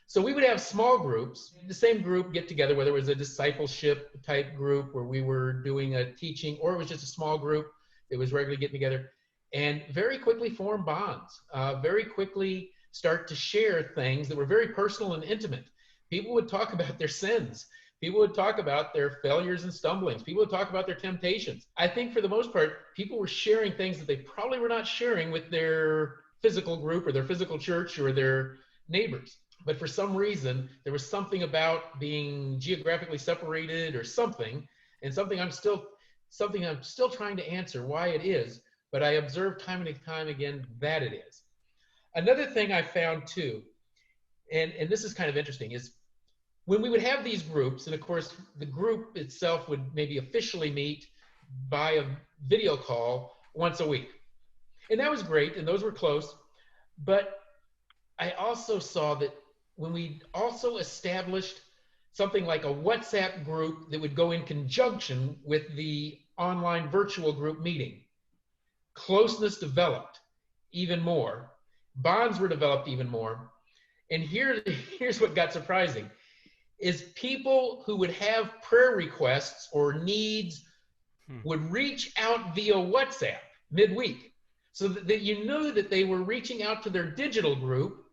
So we would have small groups, the same group get together, whether it was a discipleship type group where we were doing a teaching, or it was just a small group that was regularly getting together, and very quickly form bonds, very quickly start to share things that were very personal and intimate. People would talk about their sins. People would talk about their failures and stumblings. People would talk about their temptations. I think for the most part, people were sharing things that they probably were not sharing with their physical group or their physical church or their neighbors. But for some reason, there was something about being geographically separated or something, and something I'm still trying to answer why it is, but I observed time and time again that it is. Another thing I found too, and this is kind of interesting, is when we would have these groups, and of course the group itself would maybe officially meet by a video call once a week. And that was great, and those were close, but I also saw that when we also established something like a WhatsApp group that would go in conjunction with the online virtual group meeting, closeness developed even more. Bonds were developed even more. And here's what got surprising, is people who would have prayer requests or needs would reach out via WhatsApp midweek, so that you knew that they were reaching out to their digital group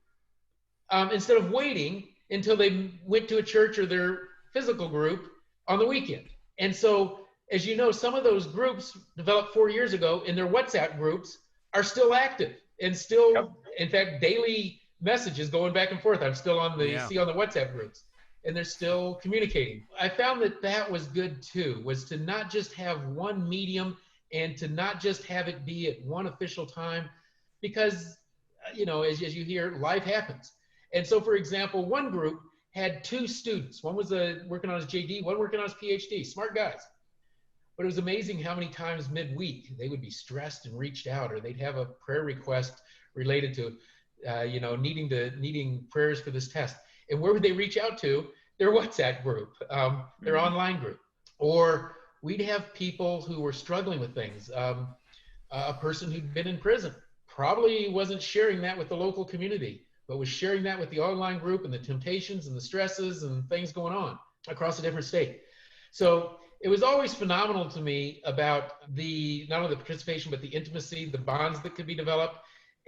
instead of waiting until they went to a church or their physical group on the weekend. And so, as you know, some of those groups developed 4 years ago, and their WhatsApp groups are still active and still, in fact, daily messages going back and forth. I'm still on the WhatsApp groups, and they're still communicating. I found that was good too, was to not just have one medium and to not just have it be at one official time, because, you know, as you hear, life happens. And so, for example, one group had 2 students. One was working on his JD, one working on his PhD, smart guys. But it was amazing how many times midweek they would be stressed and reached out, or they'd have a prayer request related to, needing prayers for this test. And where would they reach out to? Their WhatsApp group, their online group. Or we'd have people who were struggling with things. A person who'd been in prison probably wasn't sharing that with the local community, but was sharing that with the online group and the temptations and the stresses and things going on across a different state. So it was always phenomenal to me about not only the participation, but the intimacy, the bonds that could be developed.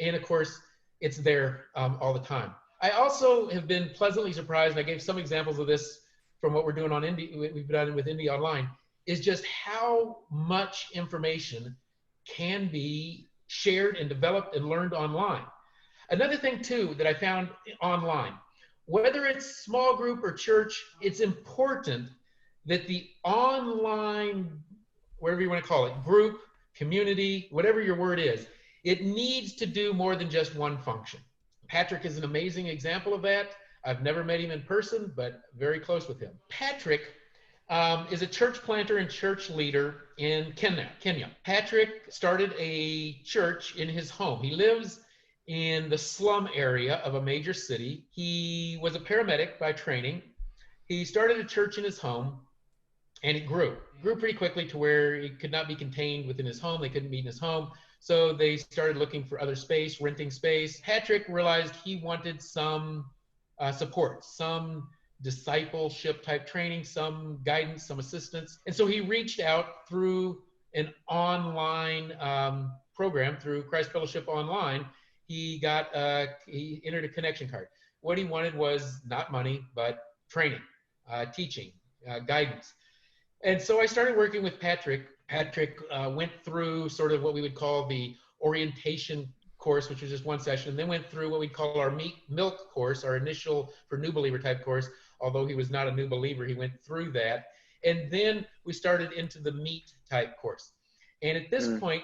And of course, it's there all the time. I also have been pleasantly surprised, and I gave some examples of this from what we're doing on Indie, we've done with Indie Online, is just how much information can be shared and developed and learned online. Another thing too that I found online, whether it's small group or church, it's important that the online, whatever you want to call it, group, community, whatever your word is, it needs to do more than just one function. Patrick is an amazing example of that. I've never met him in person, but very close with him. Patrick is a church planter and church leader in Kenya. Patrick started a church in his home. He lives in the slum area of a major city. He was a paramedic by training. He started a church in his home, and it grew pretty quickly to where it could not be contained within his home. They couldn't meet in his home. So they started looking for other space, renting space. Patrick realized he wanted some support, some discipleship type training, some guidance, some assistance. And so he reached out through an online program, through Christ Fellowship Online. He entered a connection card. What he wanted was not money, but training, teaching, guidance. And so I started working with Patrick. Patrick went through sort of what we would call the orientation course, which was just one session, and then went through what we call our milk course, our initial for new believer type course. Although he was not a new believer, he went through that. And then we started into the meat type course. And at this point,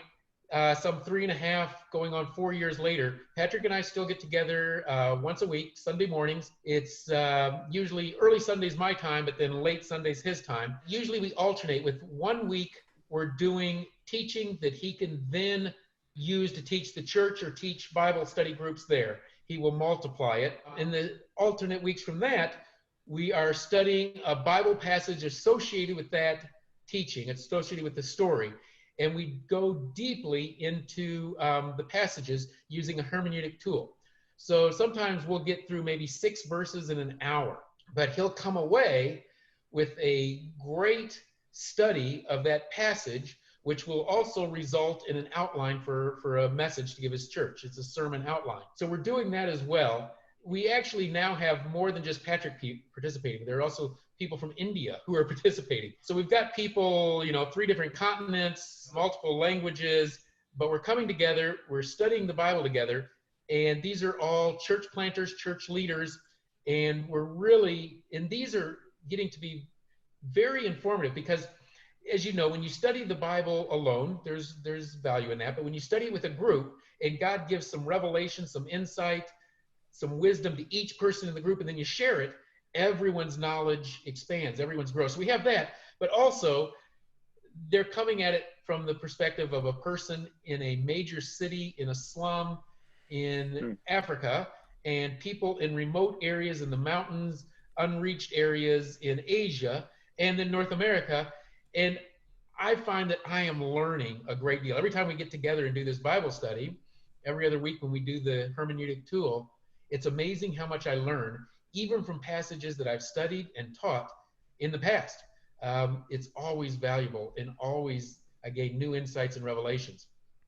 some 3.5 going on 4 years later, Patrick and I still get together once a week, Sunday mornings. It's usually early Sundays my time, but then late Sundays his time. Usually we alternate with 1 week we're doing teaching that he can then use to teach the church or teach Bible study groups there. He will multiply it. In the alternate weeks from that, we are studying a Bible passage associated with that teaching. It's associated with the story. And we go deeply into the passages using a hermeneutic tool. So sometimes we'll get through maybe 6 verses in an hour, but he'll come away with a great study of that passage, which will also result in an outline for a message to give his church. It's a sermon outline. So we're doing that as well. We actually now have more than just Patrick participating. There are also people from India who are participating. So we've got people, 3 different continents, multiple languages, but we're coming together, we're studying the Bible together, and these are all church planters, church leaders, and these are getting to be very informative because, as you know, when you study the Bible alone, there's value in that, but when you study it with a group and God gives some revelation, some insight, some wisdom to each person in the group, and then you share it, everyone's knowledge expands, everyone's grows. So we have that, but also they're coming at it from the perspective of a person in a major city, in a slum in Africa, and people in remote areas in the mountains, unreached areas in Asia, and in North America. And I find that I am learning a great deal. Every time we get together and do this Bible study, every other week when we do the hermeneutic tool, it's amazing how much I learn, even from passages that I've studied and taught in the past. It's always valuable, and always I gain new insights and revelations.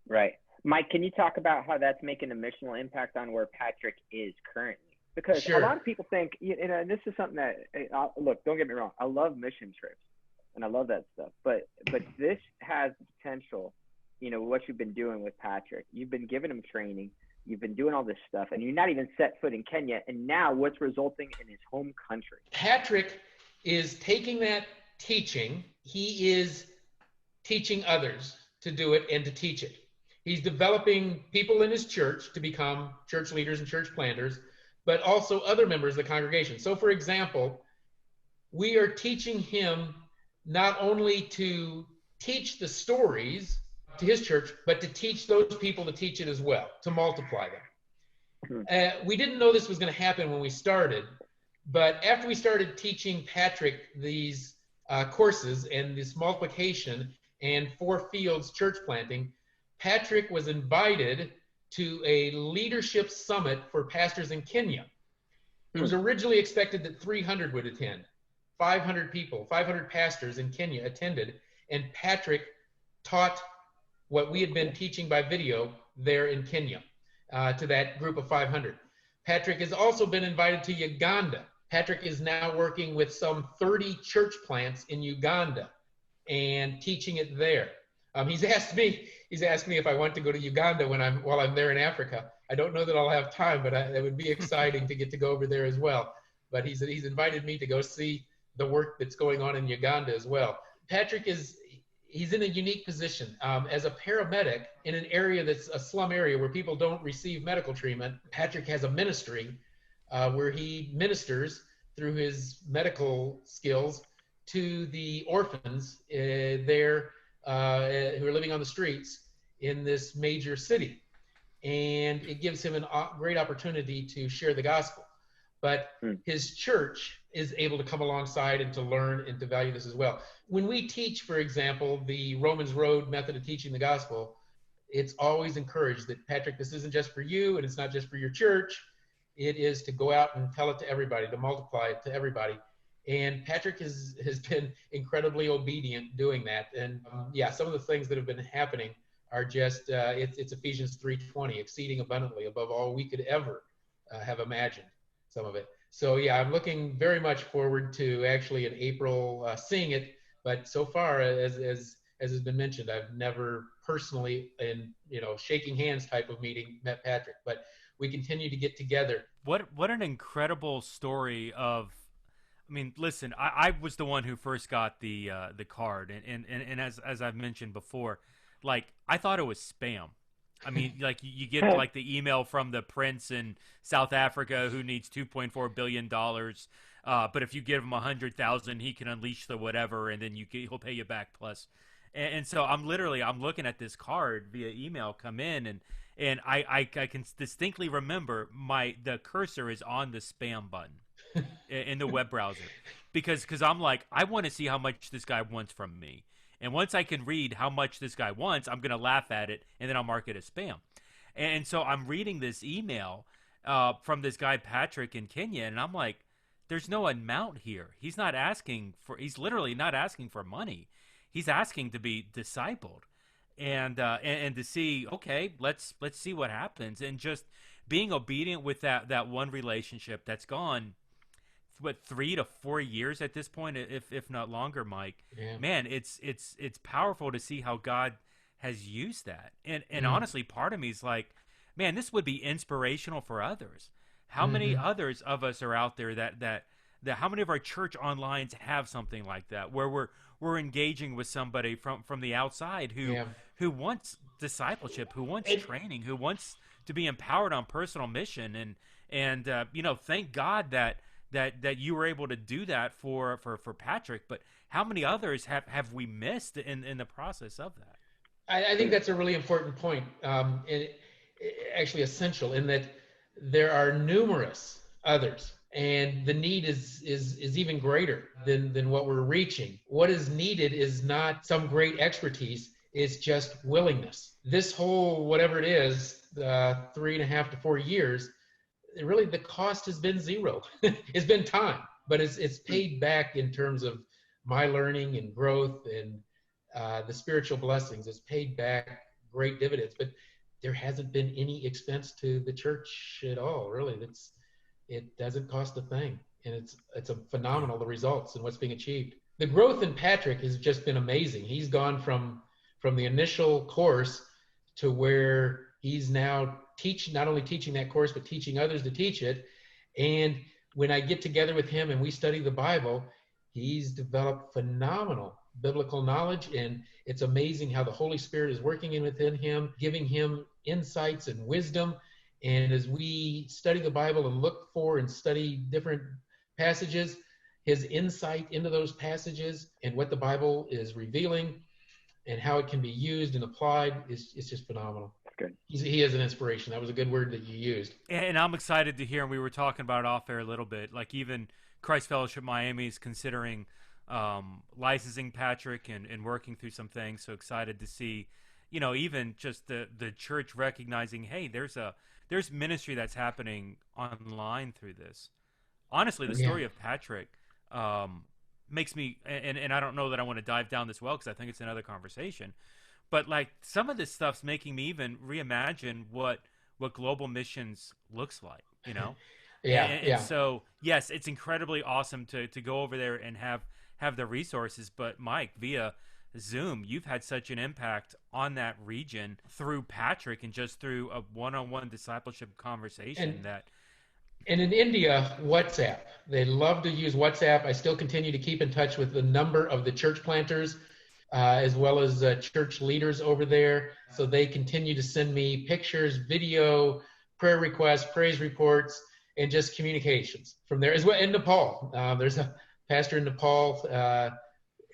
Right. Mike, can you talk about how that's making a missional impact on where Patrick is currently? Because a Sure. lot of people think, and this is something that, look, don't get me wrong, I love mission trips, and I love that stuff. But this has the potential, what you've been doing with Patrick. You've been giving him training, you've been doing all this stuff, and you're not even set foot in Kenya. And now what's resulting in his home country? Patrick is taking that teaching. He is teaching others to do it and to teach it. He's developing people in his church to become church leaders and church planters, but also other members of the congregation. So, for example, we are teaching him not only to teach the stories to his church, but to teach those people to teach it as well, to multiply them. We didn't know this was going to happen when we started, but after we started teaching Patrick these courses and this multiplication and 4 fields church planting, Patrick was invited to a leadership summit for pastors in Kenya. It was originally expected that 300 would attend. 500 people, 500 pastors in Kenya attended, and Patrick taught what we had been teaching by video there in Kenya to that group of 500. Patrick has also been invited to Uganda. Patrick is now working with some 30 church plants in Uganda and teaching it there. He's asked me if I want to go to Uganda while I'm there in Africa. I don't know that I'll have time, but it would be exciting to get to go over there as well. But he's invited me to go see the work that's going on in Uganda as well. Patrick he's in a unique position as a paramedic in an area that's a slum area where people don't receive medical treatment. Patrick has a ministry where he ministers through his medical skills to the orphans there who are living on the streets in this major city. And it gives him a great opportunity to share the gospel. But his church is able to come alongside and to learn and to value this as well. When we teach, for example, the Romans Road method of teaching the gospel, it's always encouraged that, Patrick, this isn't just for you, and it's not just for your church. It is to go out and tell it to everybody, to multiply it to everybody. And Patrick has been incredibly obedient doing that. And some of the things that have been happening are just, it's Ephesians 3:20, exceeding abundantly above all we could ever have imagined, some of it. So I'm looking very much forward to actually in April seeing it. But so far, as has been mentioned, I've never personally, in shaking hands type of meeting, met Patrick. But we continue to get together. What an incredible story of. I mean, listen, I was the one who first got the card, and as I've mentioned before, like, I thought it was spam. I mean, like, you get like the email from the prince in South Africa who needs $2.4 billion, but if you give him 100,000, he can unleash the whatever, and then he'll pay you back plus. And so I'm looking at this card via email come in, and I can distinctly remember the cursor is on the spam button in the web browser because I'm like, I want to see how much this guy wants from me. And once I can read how much this guy wants, I'm going to laugh at it, and then I'll mark it as spam. And so I'm reading this email from this guy, Patrick, in Kenya, and I'm like, there's no amount here. He's literally not asking for money. He's asking to be discipled and to see, okay, let's see what happens. And just being obedient with that one relationship that's gone, 3 to 4 years at this point, if not longer, Mike. Yeah. Man, it's powerful to see how God has used that. And honestly, part of me is like, man, this would be inspirational for others. How many others of us are out there that how many of our church onlines have something like that, where we're engaging with somebody from the outside who wants discipleship, who wants training, who wants to be empowered on personal mission, and thank God that you were able to do that for Patrick. But how many others have we missed in the process of that? I think that's a really important point, and actually essential, in that there are numerous others, and the need is even greater than what we're reaching. What is needed is not some great expertise; it's just willingness. This whole, whatever it is, 3.5 to 4 years, really the cost has been zero. It's been time, but it's paid back in terms of my learning and growth and the spiritual blessings. It's paid back great dividends, but there hasn't been any expense to the church at all, really. it doesn't cost a thing. And it's a phenomenal, the results and what's being achieved. The growth in Patrick has just been amazing. He's gone from the initial course to where he's now not only teaching that course, but teaching others to teach it. And when I get together with him and we study the Bible, he's developed phenomenal biblical knowledge, and it's amazing how the Holy Spirit is working within him, giving him insights and wisdom. And as we study the Bible and look for and study different passages, his insight into those passages and what the Bible is revealing and how it can be used and applied is just phenomenal. Good. He is an inspiration. That was a good word that you used. And I'm excited to hear, and we were talking about it off air a little bit, like even Christ Fellowship Miami is considering licensing Patrick and working through some things. So excited to see, even just the church recognizing, hey, there's ministry that's happening online through this. Honestly, the story of Patrick makes me, and I don't know that I want to dive down this well because I think it's another conversation, but like some of this stuff's making me even reimagine what global missions looks like, And so, yes, it's incredibly awesome to go over there and have the resources. But Mike, via Zoom, you've had such an impact on that region through Patrick and just through a one-on-one discipleship conversation And in India, WhatsApp. They love to use WhatsApp. I still continue to keep in touch with the number of the church planters as well as church leaders over there. So they continue to send me pictures, video, prayer requests, praise reports, and just communications from there as well. In Nepal, there's a pastor in Nepal,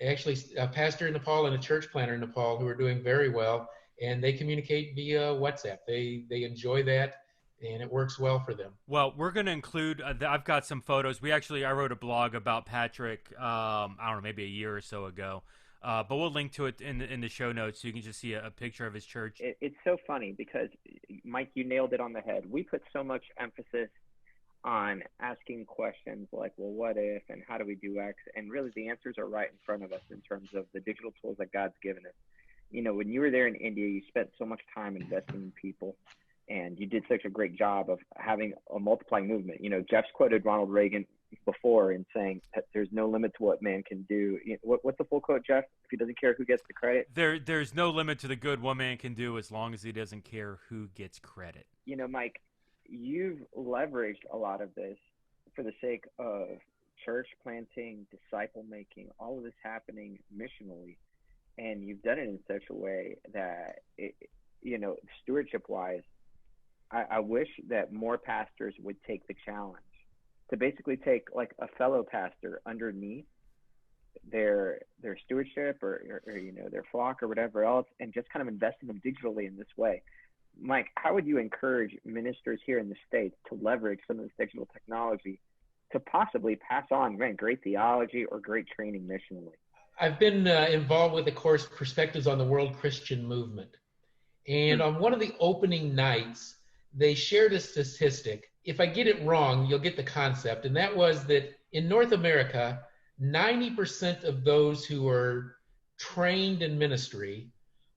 actually a pastor in Nepal and a church planter in Nepal who are doing very well, and they communicate via WhatsApp. They enjoy that, and it works well for them. Well, we're going to include, I've got some photos. I wrote a blog about Patrick, I don't know, maybe a year or so ago. But we'll link to it in the show notes so you can just see a picture of his church. It's so funny because, Mike, you nailed it on the head. We put so much emphasis on asking questions like, well, what if, and how do we do X? And really the answers are right in front of us in terms of the digital tools that God's given us. When you were there in India, you spent so much time investing in people, and you did such a great job of having a multiplying movement. Jeff's quoted Ronald Reagan before in saying that there's no limit to what man can do. What's the full quote, Jeff? If he doesn't care who gets the credit? There's no limit to the good one man can do as long as he doesn't care who gets credit. Mike, you've leveraged a lot of this for the sake of church planting, disciple making, all of this happening missionally. And you've done it in such a way that, stewardship wise, I wish that more pastors would take the challenge to basically take like a fellow pastor underneath their stewardship or their flock or whatever else, and just kind of invest in them digitally in this way. Mike, how would you encourage ministers here in the States to leverage some of this digital technology to possibly pass on great theology or great training missionally? I've been involved with the course Perspectives on the World Christian Movement. And on one of the opening nights, they shared a statistic. If I get it wrong, you'll get the concept. And that was that in North America, 90% of those who are trained in ministry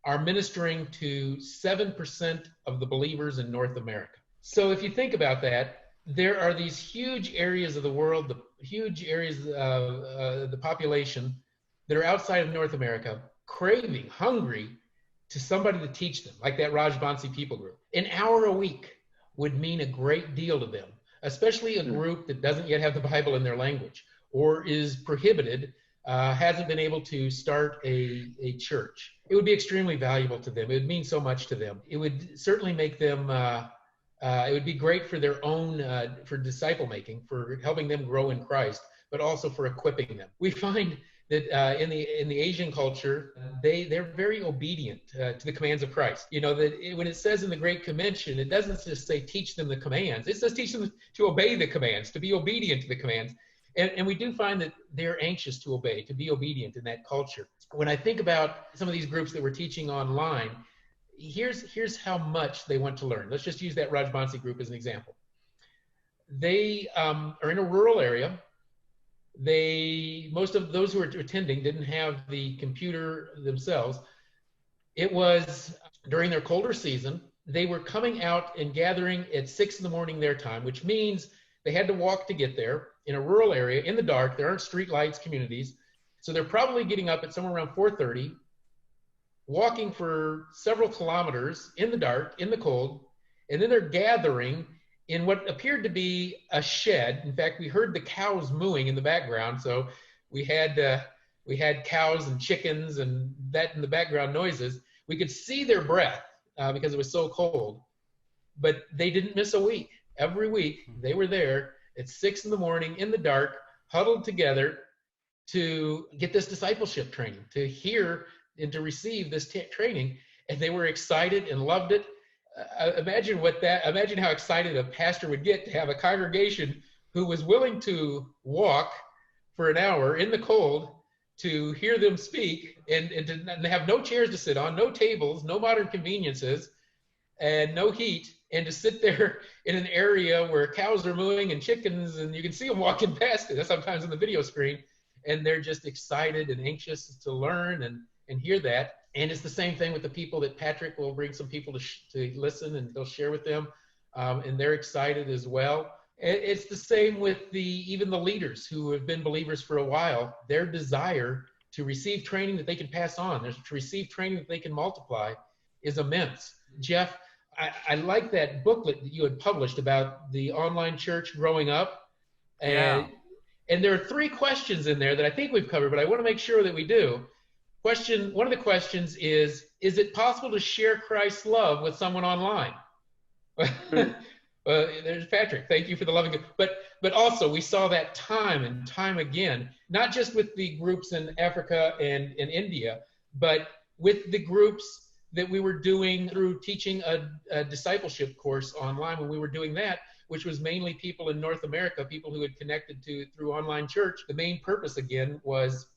are ministering to 7% of the believers in North America. So if you think about that, there are these huge areas of the world, the huge areas of the population that are outside of North America, craving, hungry to somebody to teach them, like that Rajbansi people group. An hour a week would mean a great deal to them, especially a group that doesn't yet have the Bible in their language or is prohibited, hasn't been able to start a church. It would be extremely valuable to them. It would mean so much to them. It would certainly make them, it would be great for their own, for disciple making, for helping them grow in Christ, but also for equipping them. We find that in the Asian culture, they're very obedient to the commands of Christ. That when it says in the Great Commission, it doesn't just say teach them the commands. It says teach them to obey the commands, to be obedient to the commands. And we do find that they're anxious to obey, to be obedient in that culture. When I think about some of these groups that we're teaching online, here's how much they want to learn. Let's just use that Rajbansi group as an example. They are in a rural area. Most of those who were attending didn't have the computer themselves. It was during their colder season. They were coming out and gathering at 6 in the morning their time, which means They had to walk to get there in a rural area in the dark. There aren't street lights, communities. So they're probably getting up at somewhere around 4:30, walking for several kilometers in the dark, in the cold, and then they're gathering in what appeared to be a shed. In fact, we heard the cows mooing in the background, so we had cows and chickens and that in the background noises. We could see their breath because it was so cold, but they didn't miss a week. Every week they were there at 6 in the morning in the dark, huddled together to get this discipleship training, to hear and to receive this training, and they were excited and loved it. Imagine how excited a pastor would get to have a congregation who was willing to walk for an hour in the cold to hear them speak and to have no chairs to sit on, no tables, no modern conveniences, and no heat, and to sit there in an area where cows are mooing and chickens, and you can see them walking past it sometimes on the video screen, and they're just excited and anxious to learn and hear that. And it's the same thing with the people that Patrick will bring some people to listen, and they'll share with them, and they're excited as well. It's the same with even the leaders who have been believers for a while. Their desire to receive training that they can pass on, to receive training that they can multiply, is immense. Jeff, I like that booklet that you had published about the online church growing up. And there are 3 questions in there that I think we've covered, but I want to make sure that we do. One of the questions is it possible to share Christ's love with someone online? There's Patrick. Thank you for the loving. But also we saw that time and time again, not just with the groups in Africa and in India, but with the groups that we were doing through teaching a discipleship course online. When we were doing that, which was mainly people in North America, people who had connected through online church. The main purpose again was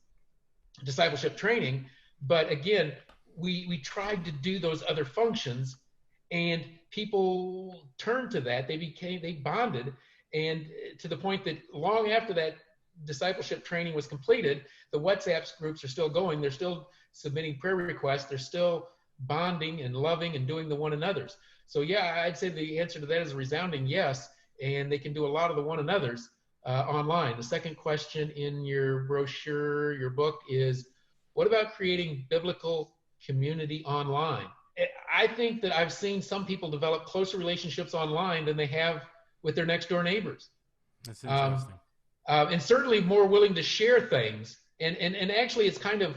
discipleship training. But again, we tried to do those other functions, and people turned to that. They bonded, and to the point that long after that discipleship training was completed, the WhatsApp groups are still going. They're still submitting prayer requests. They're still bonding and loving and doing the one another's. So yeah, I'd say the answer to that is a resounding yes, and they can do a lot of the one another's online. The second question in your brochure, your book, is what about creating biblical community online? I think that I've seen some people develop closer relationships online than they have with their next door neighbors. That's interesting. And certainly more willing to share things. And actually it's kind of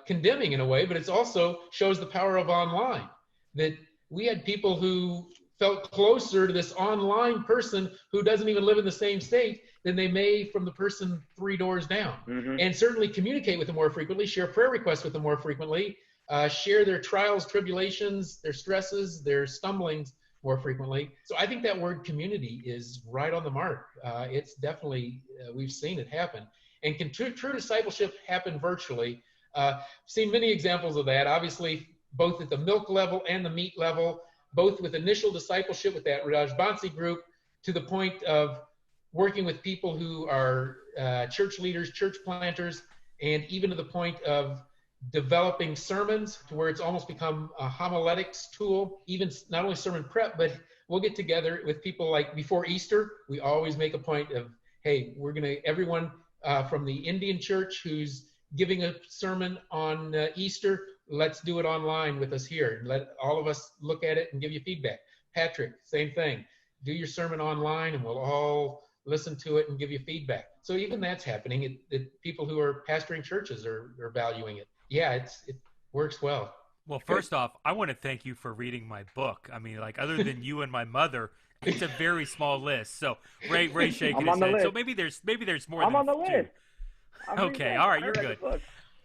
condemning in a way, but it's also shows the power of online. That we had people who felt closer to this online person who doesn't even live in the same state than they may from the person 3 doors down. Mm-hmm. And certainly communicate with them more frequently, share prayer requests with them more frequently, share their trials, tribulations, their stresses, their stumblings more frequently. So I think that word community is right on the mark. It's definitely, we've seen it happen. And can true discipleship happen virtually? Seen many examples of that, obviously, both at the milk level and the meat level, both with initial discipleship with that Rajbansi group, to the point of working with people who are church leaders, church planters, and even to the point of developing sermons to where it's almost become a homiletics tool, even not only sermon prep, but we'll get together with people like before Easter. We always make a point of, hey, everyone from the Indian church who's giving a sermon on Easter, let's do it online with us here. And let all of us look at it and give you feedback. Patrick, same thing. Do your sermon online and we'll all listen to it and give you feedback. So even that's happening. People who are pastoring churches are valuing it. Yeah, it works well. Well, first off, I want to thank you for reading my book. I mean, like, other than you and my mother, it's a very small list. So Ray shaking his head. So maybe there's more than I'm on the list. Okay, all right, you're good.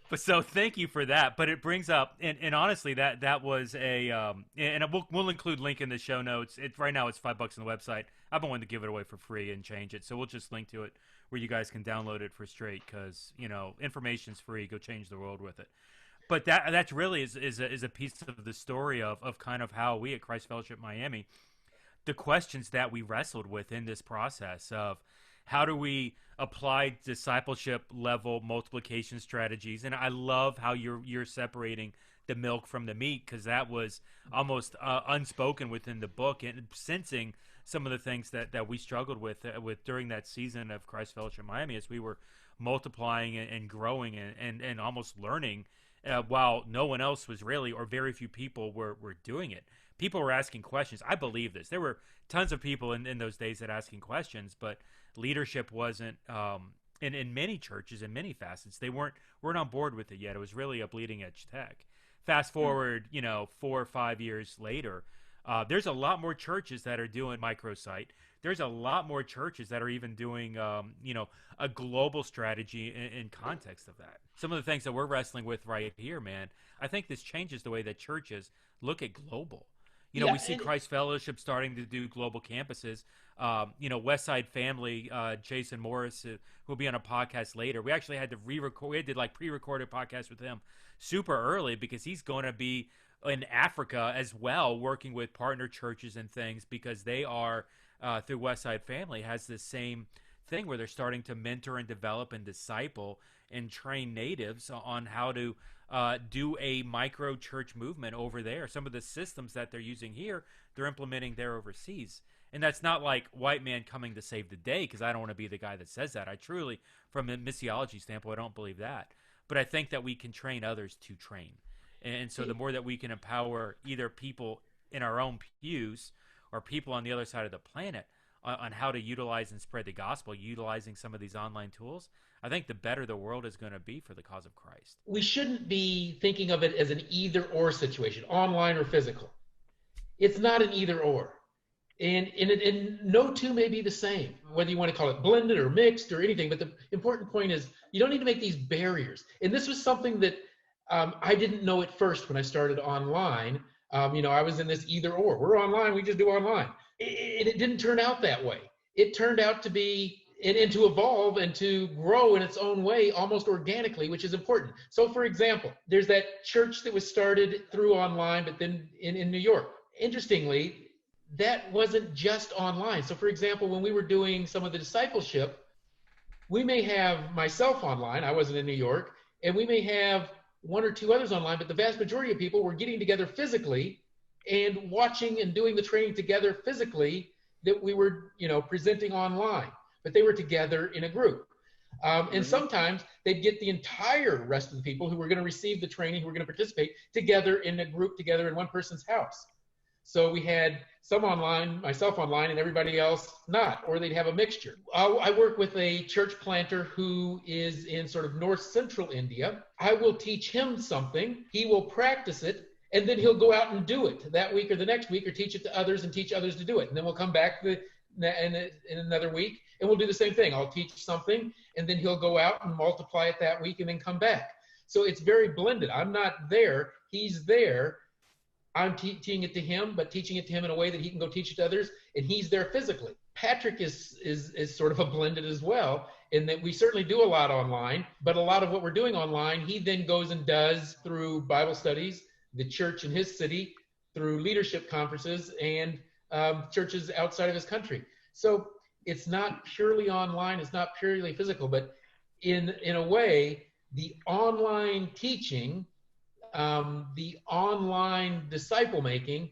But so thank you for that. But it brings up, and honestly, that was and we'll include link in the show notes. Right now it's $5 on the website. I've been wanting to give it away for free and change it, so we'll just link to it where you guys can download it for straight, because information's free. Go change the world with it. But that really is a piece of the story of kind of how we at Christ Fellowship Miami, the questions that we wrestled with in this process of how do we apply discipleship level multiplication strategies. And I love how you're separating the milk from the meat, because that was almost unspoken within the book, and sensing some of the things that we struggled with during that season of Christ Fellowship Miami, as we were multiplying and growing and almost learning, while no one else was really, or very few people were doing it. People were asking questions. I believe this. There were tons of people in those days that asking questions, but leadership wasn't, in many churches, in many facets, they weren't on board with it yet. It was really a bleeding edge tech. Fast forward, 4 or 5 years later, there's a lot more churches that are doing microsite. There's a lot more churches that are even doing, a global strategy in context of that. Some of the things that we're wrestling with right here, man, I think this changes the way that churches look at global. We see Christ Fellowship starting to do global campuses. Westside Family, Jason Morris, who will be on a podcast later. We actually had to re-record. We did pre-recorded podcast with him super early because he's going to be in Africa as well, working with partner churches and things, because they are through Westside Family has this same thing where they're starting to mentor and develop and disciple and train natives on how to do a micro church movement over there. Some of the systems that they're using here, they're implementing there overseas. And that's not like white man coming to save the day, because I don't want to be the guy that says that. I truly, from a missiology standpoint, I don't believe that. But I think that we can train others to train. And so the more that we can empower either people in our own pews or people on the other side of the planet on how to utilize and spread the gospel, utilizing some of these online tools, I think the better the world is going to be for the cause of Christ. We shouldn't be thinking of it as an either-or situation, online or physical. It's not an either-or. And no two may be the same, whether you want to call it blended or mixed or anything. But the important point is you don't need to make these barriers. And this was something that I didn't know at first when I started online. I was in this either-or. We're online, we just do online. It didn't turn out that way. It turned out to be and to evolve and to grow in its own way almost organically, which is important. So, for example, there's that church that was started through online, but then in New York. Interestingly, that wasn't just online. So, for example, when we were doing some of the discipleship, we may have myself online, I wasn't in New York, and we may have one or two others online, but the vast majority of people were getting together physically and watching and doing the training together physically that we were, presenting online, but they were together in a group. And sometimes they'd get the entire rest of the people who were going to receive the training, who were going to participate, together in a group, together in one person's house. So we had some online, myself online, and everybody else not, or they'd have a mixture. I work with a church planter who is in sort of north central India. I will teach him something, he will practice it, and then he'll go out and do it that week or the next week, or teach it to others and teach others to do it. And then we'll come back in another week and we'll do the same thing. I'll teach something and then he'll go out and multiply it that week and then come back. So it's very blended. I'm not there, he's there. I'm teaching it to him, but teaching it to him in a way that he can go teach it to others, and he's there physically. Patrick is sort of a blended as well, in that we certainly do a lot online, but a lot of what we're doing online, he then goes and does through Bible studies, the church in his city, through leadership conferences, and churches outside of his country. So it's not purely online, it's not purely physical, but in a way, the online teaching, the online disciple making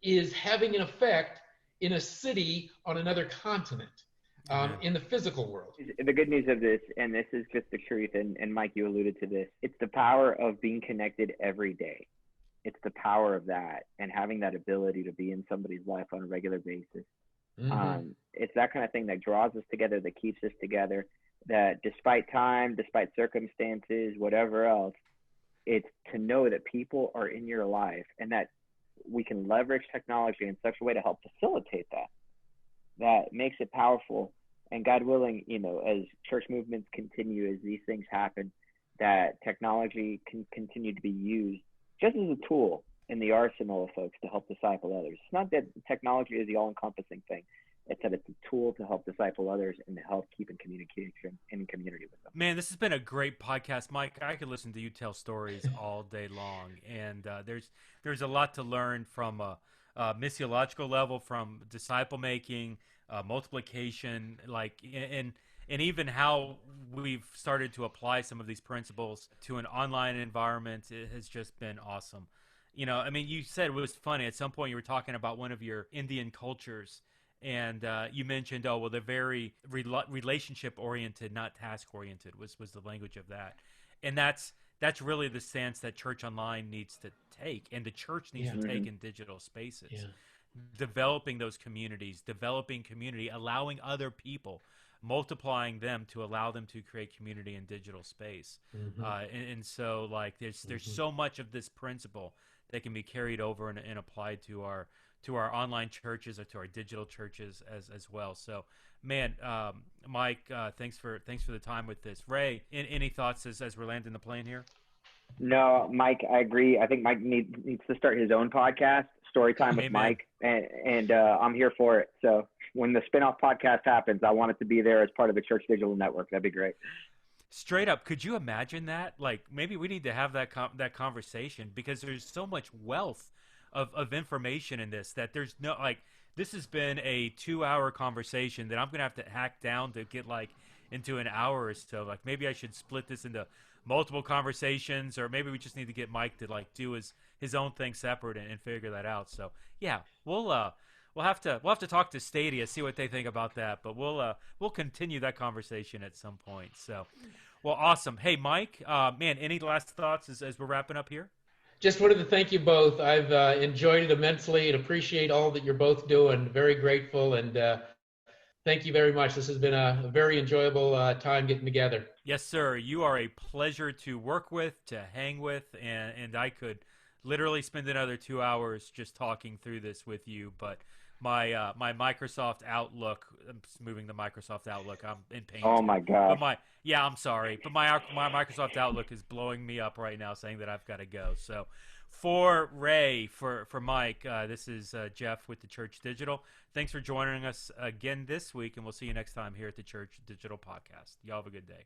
is having an effect in a city on another continent, in the physical world. The good news of this, and this is just the truth, and Mike, you alluded to this, it's the power of being connected every day. It's the power of that and having that ability to be in somebody's life on a regular basis. Mm-hmm. It's that kind of thing that draws us together, that keeps us together, that despite time, despite circumstances, whatever else, it's to know that people are in your life and that we can leverage technology in such a way to help facilitate that. That makes it powerful. And God willing, as church movements continue, as these things happen, that technology can continue to be used just as a tool in the arsenal of folks to help disciple others. It's not that technology is the all-encompassing thing. It's that it's a tool to help disciple others and to help keep in communication and in community with them. Man, this has been a great podcast, Mike. I could listen to you tell stories all day long, and there's a lot to learn from a missiological level, from disciple making, multiplication, and even how we've started to apply some of these principles to an online environment. It has just been awesome. You said it was funny. At some point, you were talking about one of your Indian cultures. And you mentioned, oh, well, they're very relationship oriented, not task oriented. Was the language of that, and that's really the stance that Church Online needs to take, and the church needs to take in digital spaces. Yeah. Developing those communities, developing community, allowing other people, multiplying them to allow them to create community in digital space. And so, like, there's so much of this principle that can be carried over and applied to our online churches or to our digital churches as well. So, man, Mike, thanks for the time with this. Ray, any thoughts as we're landing the plane here? No, Mike, I agree. I think Mike needs to start his own podcast, Story Time with Amen. Mike, and I'm here for it. So when the spinoff podcast happens, I want it to be there as part of the Church Digital Network. That'd be great. Straight up, could you imagine that? Like, maybe we need to have that conversation, because there's so much wealth of information in this that there's no, like, this has been a 2-hour conversation that I'm gonna have to hack down to get like into an hour or so. Like, maybe I should split this into multiple conversations, or maybe we just need to get Mike to like do his own thing separate and figure that out. So yeah, we'll have to talk to Stadia, see what they think about that, but we'll continue that conversation at some point. So, well, awesome. Hey, Mike, man, any last thoughts as we're wrapping up here? Just wanted to thank you both. I've enjoyed it immensely and appreciate all that you're both doing. Very grateful, and thank you very much. This has been a very enjoyable time getting together. Yes, sir. You are a pleasure to work with, to hang with, and I could literally spend another 2 hours just talking through this with you. But my Microsoft Outlook, I'm moving the Microsoft Outlook. I'm in pain. Oh my God. But I'm sorry, but my Microsoft Outlook is blowing me up right now, saying that I've got to go. So, for Ray, for Mike, this is Jeff with the Church Digital. Thanks for joining us again this week, and we'll see you next time here at the Church Digital Podcast. Y'all have a good day.